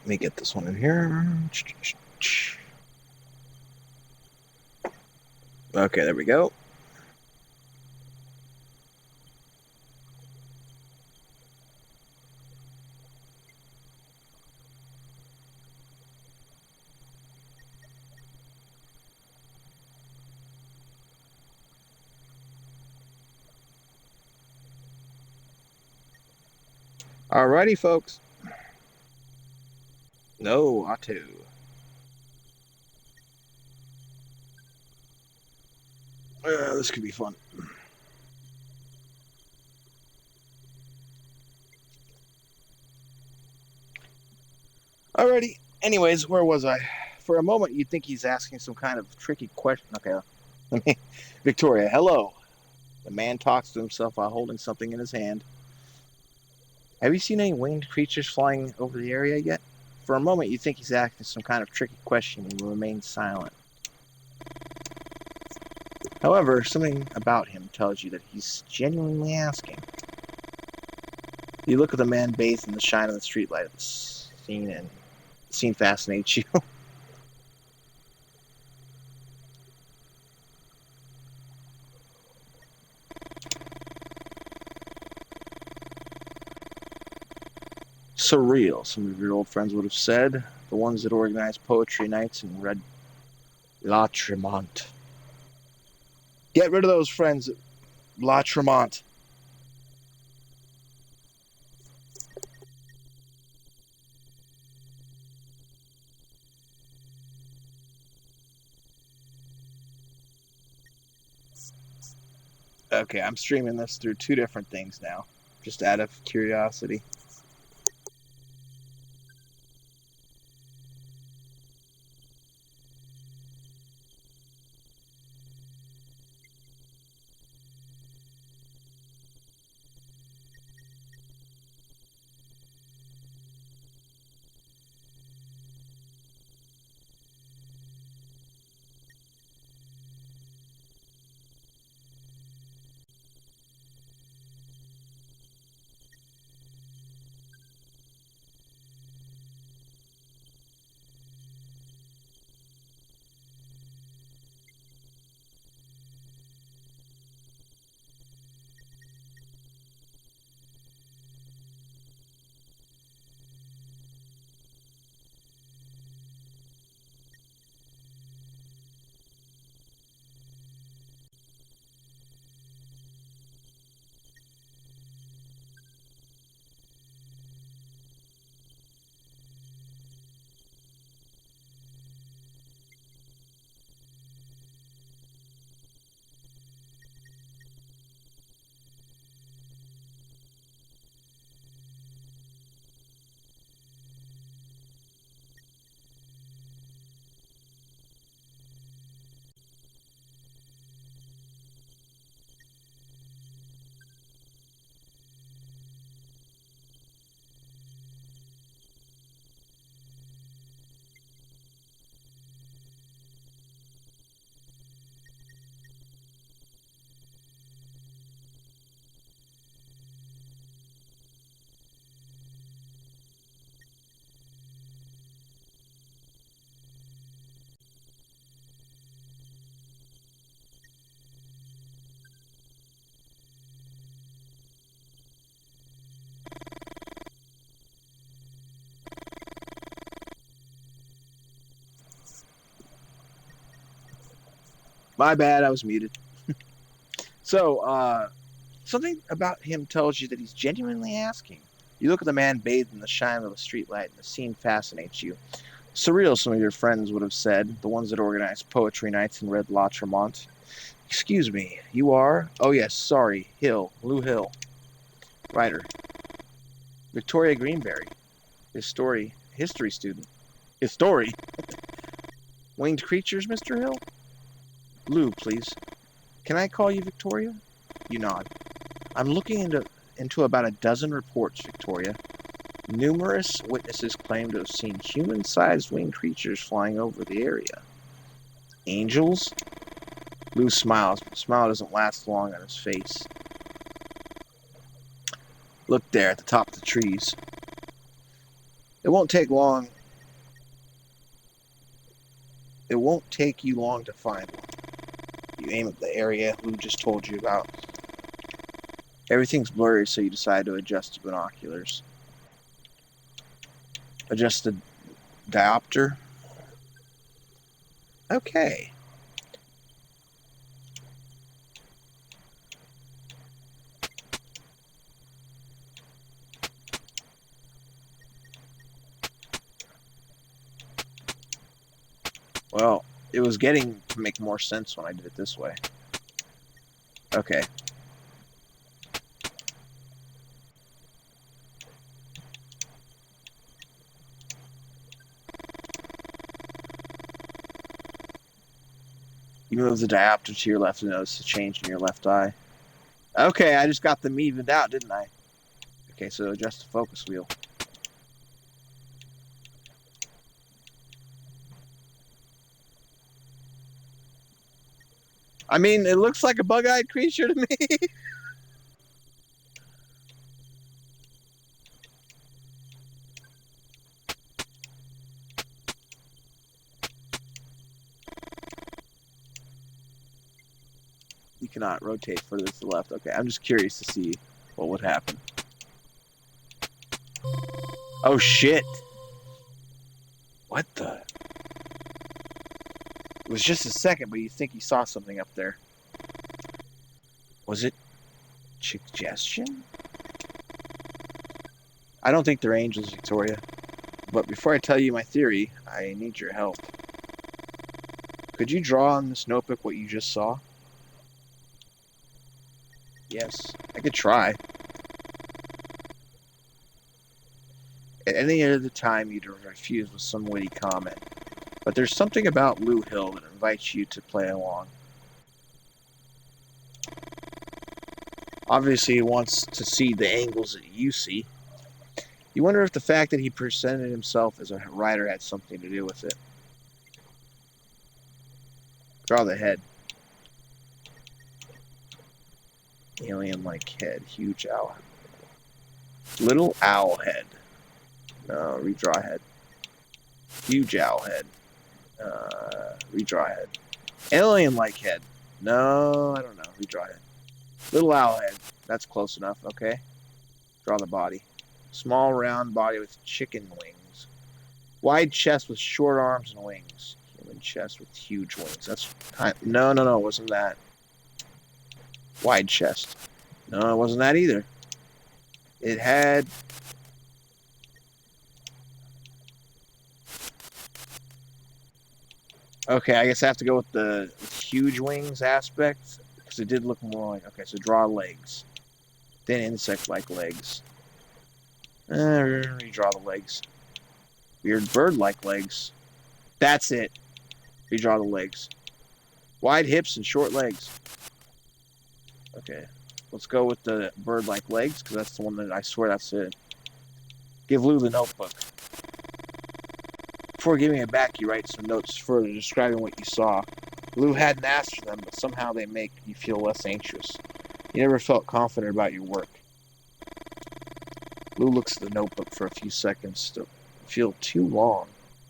Let me get this one in here. Okay, there we go. Alrighty, folks. No, Atu. This could be fun. Alrighty. Anyways, where was I? For a moment, you'd think he's asking some kind of tricky question. Okay. Victoria, hello. The man talks to himself while holding something in his hand. Have you seen any winged creatures flying over the area yet? For a moment, you think he's asking some kind of tricky question and remains silent. However, something about him tells you that he's genuinely asking. You look at the man bathed in the shine of the streetlight of the scene, and the scene fascinates you. Surreal, some of your old friends would have said. The ones that organized poetry nights and read La Tremont. Get rid of those friends at La Tremont. Okay, I'm streaming this through two different things now, just out of curiosity. My bad, I was muted. So, something about him tells you that he's genuinely asking. You look at the man bathed in the shine of a streetlight, and the scene fascinates you. Surreal, some of your friends would have said, the ones that organize poetry nights in Red La Tremont. Excuse me, you are? Oh, yes, sorry, Hill, Lou Hill. Writer. Victoria Greenberry. History student. His story? Winged creatures, Mr. Hill? Lou, please. Can I call you Victoria? You nod. I'm looking into about a dozen reports, Victoria. Numerous witnesses claim to have seen human-sized winged creatures flying over the area. Angels? Lou smiles, but the smile doesn't last long on his face. Look there at the top of the trees. It won't take long. It won't take you long to find one. You aim at the area Lou just told you about. Everything's blurry, so you decide to adjust the binoculars. Adjust the diopter. Okay. Well, it was getting to make more sense when I did it this way. Okay. You move the diopter to your left and notice a change in your left eye. Okay, I just got them evened out, didn't I? Okay, so adjust the focus wheel. I mean, it looks like a bug-eyed creature to me. You cannot rotate further to the left. Okay, I'm just curious to see what would happen. Oh, shit. What the? It was just a second, but you think you saw something up there. Was it suggestion? I don't think they're angels, Victoria. But before I tell you my theory, I need your help. Could you draw on this notebook what you just saw? Yes, I could try. At any other time, you'd have refused with some witty comment. But there's something about Lou Hill that invites you to play along. Obviously, he wants to see the angles that you see. You wonder if the fact that he presented himself as a writer had something to do with it. Draw the head. Alien-like head. Huge owl. Little owl head. No, redraw head. Huge owl head. Redraw head. Alien-like head. No, I don't know. Redraw head. Little owl head. That's close enough. Okay. Draw the body. Small round body with chicken wings. Wide chest with short arms and wings. Human chest with huge wings. That's kind of, no, it wasn't that. Wide chest. No, it wasn't that either. It had... Okay, I guess I have to go with the huge wings aspect, because it did look more like... Okay, so draw legs. Then insect-like legs. Redraw the legs. Weird bird-like legs. That's it. Redraw the legs. Wide hips and short legs. Okay. Let's go with the bird-like legs, because that's the one that I swear that's it. Give Lou the notebook. Before giving it back, you write some notes further describing what you saw. Lou hadn't asked for them, but somehow they make you feel less anxious. You never felt confident about your work. Lou looks at the notebook for a few seconds to feel too long.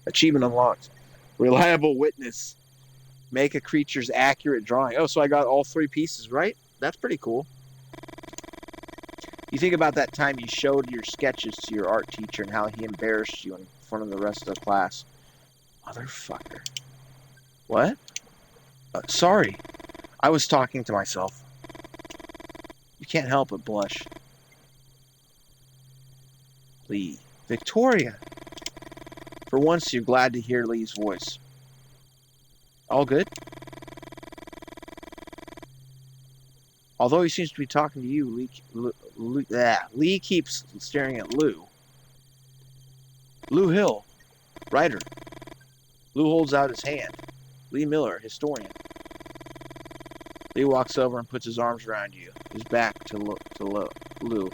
Achievement unlocked. Reliable witness. Make a creature's accurate drawing. Oh, so I got all 3 pieces right? That's pretty cool. You think about that time you showed your sketches to your art teacher and how he embarrassed you in front of the rest of the class. Motherfucker. What? Sorry, I was talking to myself. You can't help but blush. Lee. Victoria. For once, you're glad to hear Lee's voice. All good? Although he seems to be talking to you, Lee keeps staring at Lou. Lou Hill, writer. Lou holds out his hand. Lee Miller, historian. Lee walks over and puts his arms around you, his back to Lou.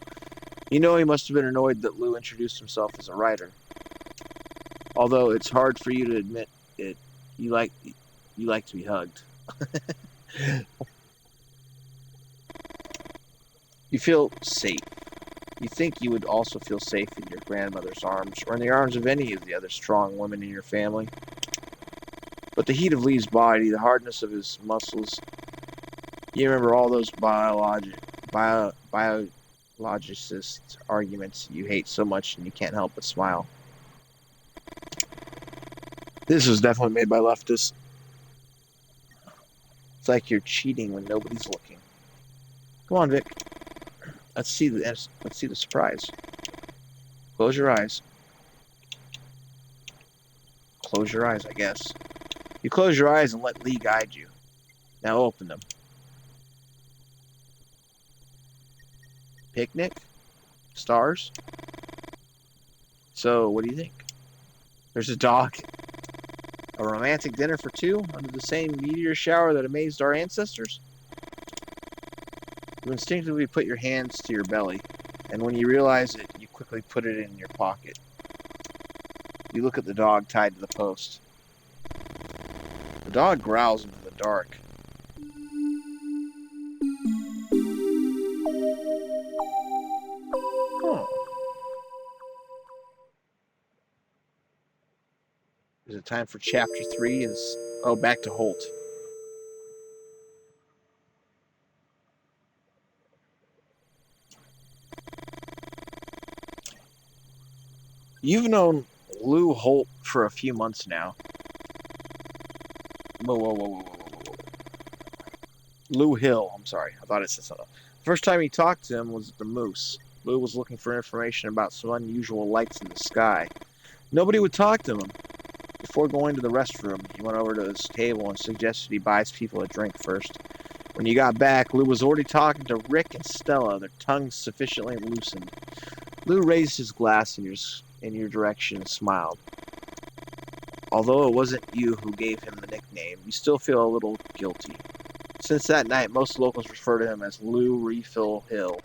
You know he must have been annoyed that Lou introduced himself as a writer. Although it's hard for you to admit it, you like to be hugged. You feel safe. You think you would also feel safe in your grandmother's arms, or in the arms of any of the other strong women in your family. But the heat of Lee's body, the hardness of his muscles, you remember all those biologist arguments you hate so much and you can't help but smile. This was definitely made by leftists. It's like you're cheating when nobody's looking. Come on, Vic. Let's see the surprise. Close your eyes. Close your eyes, I guess. You close your eyes and let Lee guide you. Now open them. Picnic? Stars? So, what do you think? There's a dog. A romantic dinner for two under the same meteor shower that amazed our ancestors? You instinctively put your hands to your belly, and when you realize it, you quickly put it in your pocket. You look at the dog tied to the post. The dog growls into the dark. Huh. Is it time for chapter 3? Back to Holt. You've known Lou Holt for a few months now. Whoa. Lou Hill, I'm sorry. I thought it said something. The first time he talked to him was at the Moose. Lou was looking for information about some unusual lights in the sky. Nobody would talk to him. Before going to the restroom, he went over to his table and suggested he buys people a drink first. When you got back, Lou was already talking to Rick and Stella, their tongues sufficiently loosened. Lou raised his glass in your direction and smiled. Although it wasn't you who gave him the nickname, you still feel a little guilty. Since that night, most locals refer to him as Lou Refill Hill.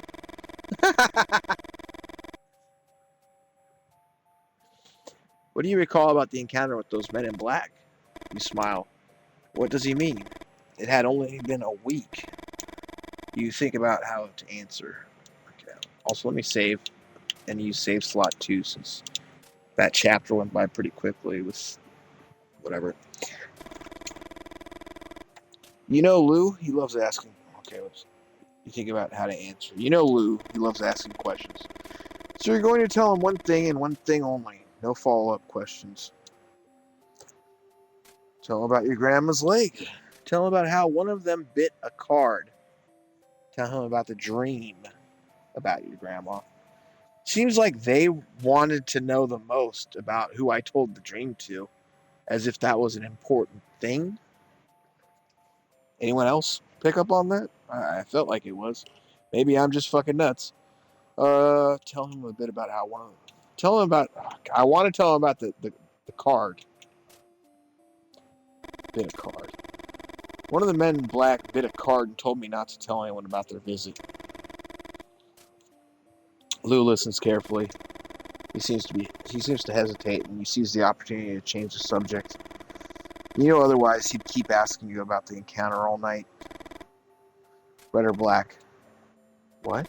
What do you recall about the encounter with those men in black? You smile. What does he mean? It had only been a week. You think about how to answer. Okay. Also, let me save and use save slot 2 since that chapter went by pretty quickly with whatever. You know Lou, he loves asking. Okay, you think about how to answer. You know Lou, he loves asking questions. So you're going to tell him one thing and one thing only. No follow-up questions. Tell him about your grandma's leg. Tell him about how one of them bit a card. Tell him about the dream about your grandma. Seems like they wanted to know the most about who I told the dream to, as if that was an important thing. Anyone else pick up on that? I felt like it was. Maybe I'm just fucking nuts. Tell him a bit about how one of them. Tell him about. I want to tell him about the card. Bit a card. One of the men in black bit a card and told me not to tell anyone about their visit. Lou listens carefully. He seems to hesitate, and he sees the opportunity to change the subject. You know, otherwise he'd keep asking you about the encounter all night. Red or black? What?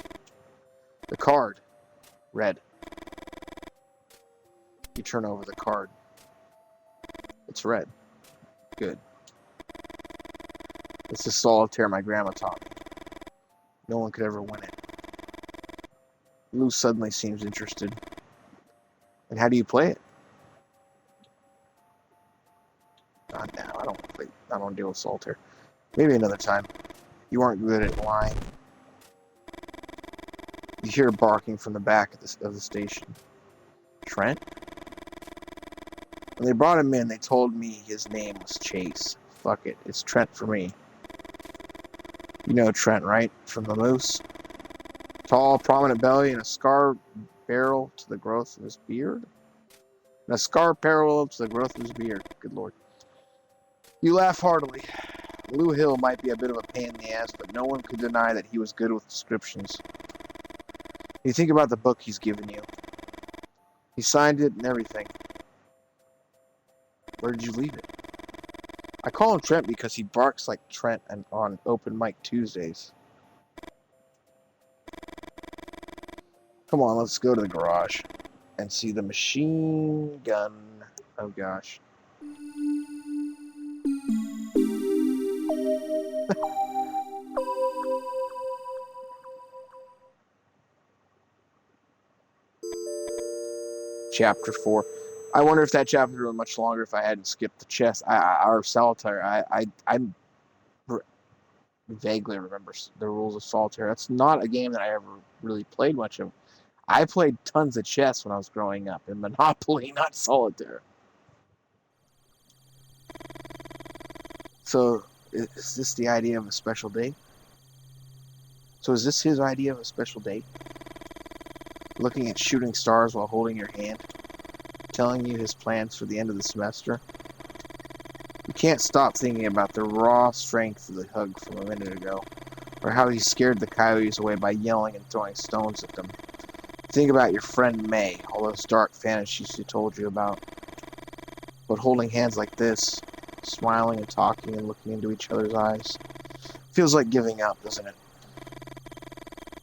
The card. Red. You turn over the card. It's red. Good. It's the solitaire my grandma taught me. No one could ever win it. Lou suddenly seems interested. And how do you play it? Not now. I don't play. I don't deal with solitaire. Maybe another time. You aren't good at lying. You hear barking from the back of the station. Trent? When they brought him in, they told me his name was Chase. Fuck it. It's Trent for me. You know Trent, right? From the Moose? Tall, prominent belly, and a scar parallel to the growth of his beard? And a scar parallel to the growth of his beard. Good lord. You laugh heartily. Lou Hill might be a bit of a pain in the ass, but no one could deny that he was good with descriptions. You think about the book he's given you. He signed it and everything. Where did you leave it? I call him Trent because he barks like Trent and on open mic Tuesdays. Come on, let's go to the garage and see the machine gun. Oh gosh. Chapter 4. I wonder if that chapter would be much longer if I hadn't skipped the chess or solitaire. I vaguely remember the rules of solitaire. That's not a game that I ever really played much of. I played tons of chess when I was growing up, in Monopoly, not solitaire. So, is this the idea of a special day? So is this his idea of a special day? Looking at shooting stars while holding your hand? Telling you his plans for the end of the semester? You can't stop thinking about the raw strength of the hug from a minute ago, or how he scared the coyotes away by yelling and throwing stones at them. Think about your friend May, all those dark fantasies she told you about. But holding hands like this, smiling and talking and looking into each other's eyes, feels like giving up, doesn't it?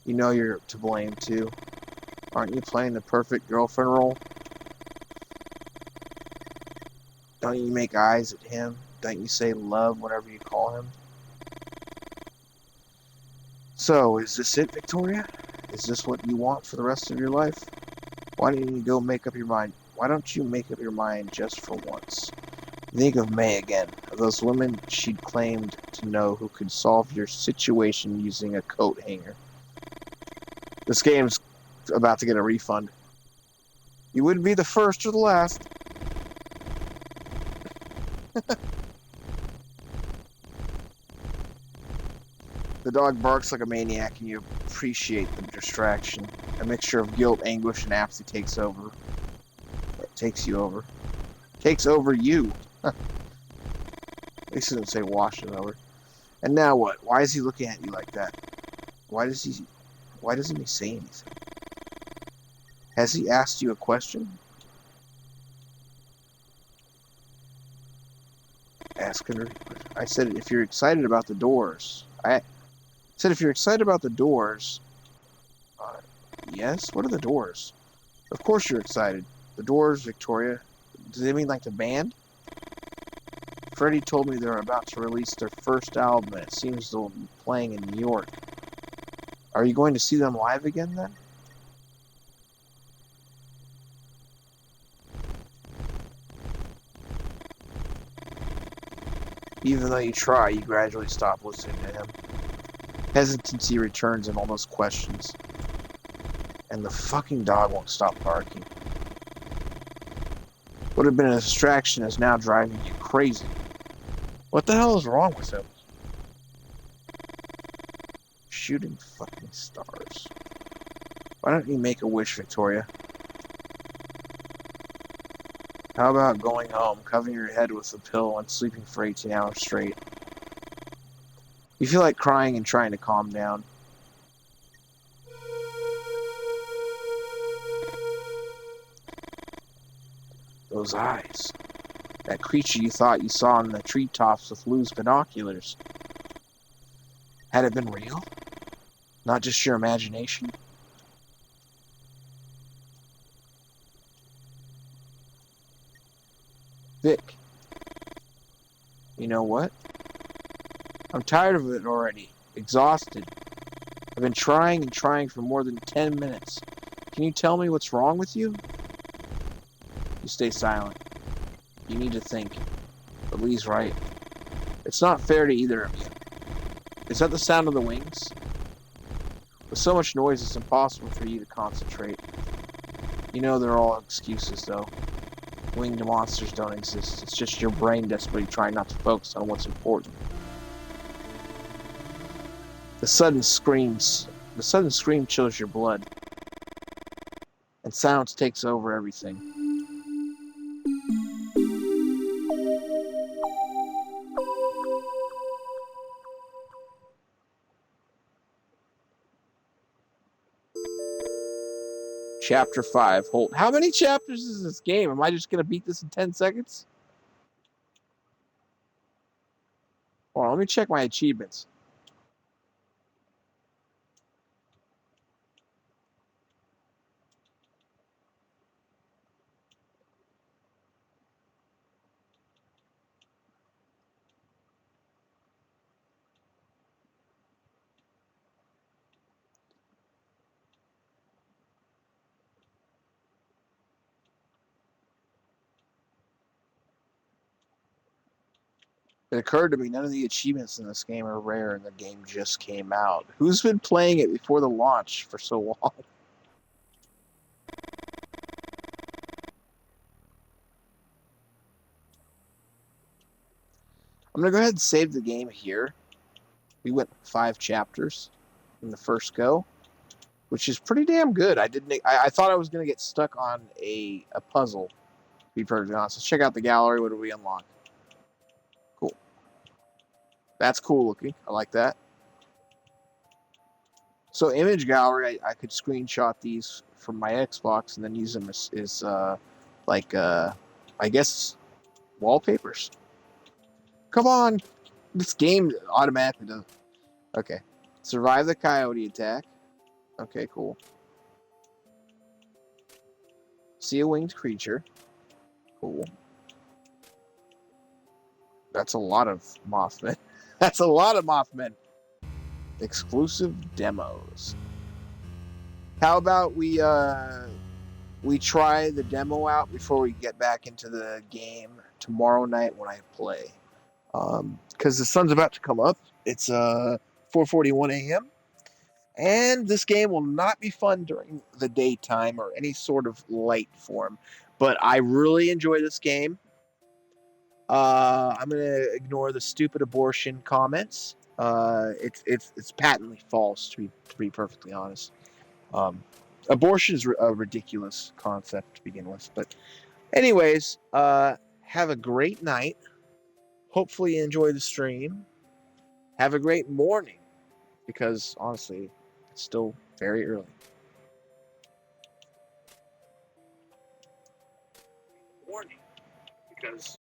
You know you're to blame too. Aren't you playing the perfect girlfriend role? Don't you make eyes at him? Don't you say love whenever you call him? So, is this it, Victoria? Is this what you want for the rest of your life? Why don't you go make up your mind? Why don't you make up your mind just for once? Think of May again, of those women she'd claimed to know who could solve your situation using a coat hanger. This game's about to get a refund. You wouldn't be the first or the last. The dog barks like a maniac and you appreciate the distraction. A mixture of guilt, anguish, and apathy takes over. Takes you over. Takes over you. At least it didn't say washes over. And now what? Why is he looking at you like that? Why doesn't he say anything? Has he asked you a question? Asking her. I said, if you're excited about the doors. I said, if you're excited about the doors. Yes? What are the doors? Of course you're excited. The Doors, Victoria. Do they mean like the band? Freddie told me they're about to release their first album, and it seems they'll be playing in New York. Are you going to see them live again then? Even though you try, you gradually stop listening to him. Hesitancy returns in almost questions. And the fucking dog won't stop barking. What had been a distraction is now driving you crazy. What the hell is wrong with him? Shooting fucking stars. Why don't you make a wish, Victoria? How about going home, covering your head with a pillow, and sleeping for 18 hours straight? You feel like crying and trying to calm down. Those eyes. That creature you thought you saw in the treetops with Lou's binoculars. Had it been real? Not just your imagination? Vic. You know what? I'm tired of it already. Exhausted. I've been trying and trying for more than 10 minutes. Can you tell me what's wrong with you? You stay silent. You need to think. But Lee's right. It's not fair to either of you. Is that the sound of the wings? With so much noise, it's impossible for you to concentrate. You know they're all excuses, though. Winged monsters don't exist. It's just your brain desperately trying not to focus on what's important. The sudden scream chills your blood, and silence takes over everything. Chapter 5. Hold. How many chapters is this game? Am I just going to beat this in 10 seconds? Hold on, let me check my achievements. It occurred to me none of the achievements in this game are rare, and the game just came out. Who's been playing it before the launch for so long? I'm going to go ahead and save the game here. We went 5 chapters in the first go, which is pretty damn good. I thought I was going to get stuck on a puzzle, to be perfectly honest. Let's check out the gallery. What do we unlock? Cool. That's cool looking. I like that. So image gallery, I could screenshot these from my Xbox and then use them as I guess, wallpapers. Come on. This game automatically does. Okay. Survive the coyote attack. Okay, cool. See a winged creature. Cool. That's a lot of Mothmen. That's a lot of Mothmen. Exclusive demos. How about we try the demo out before we get back into the game tomorrow night when I play. Because the sun's about to come up. It's 4:41 a.m. And this game will not be fun during the daytime or any sort of light form. But I really enjoy this game. I'm gonna ignore the stupid abortion comments. It's patently false, to be perfectly honest. Abortion is a ridiculous concept to begin with. But anyways, have a great night. Hopefully you enjoy the stream. Have a great morning, because honestly, it's still very early. Warning, because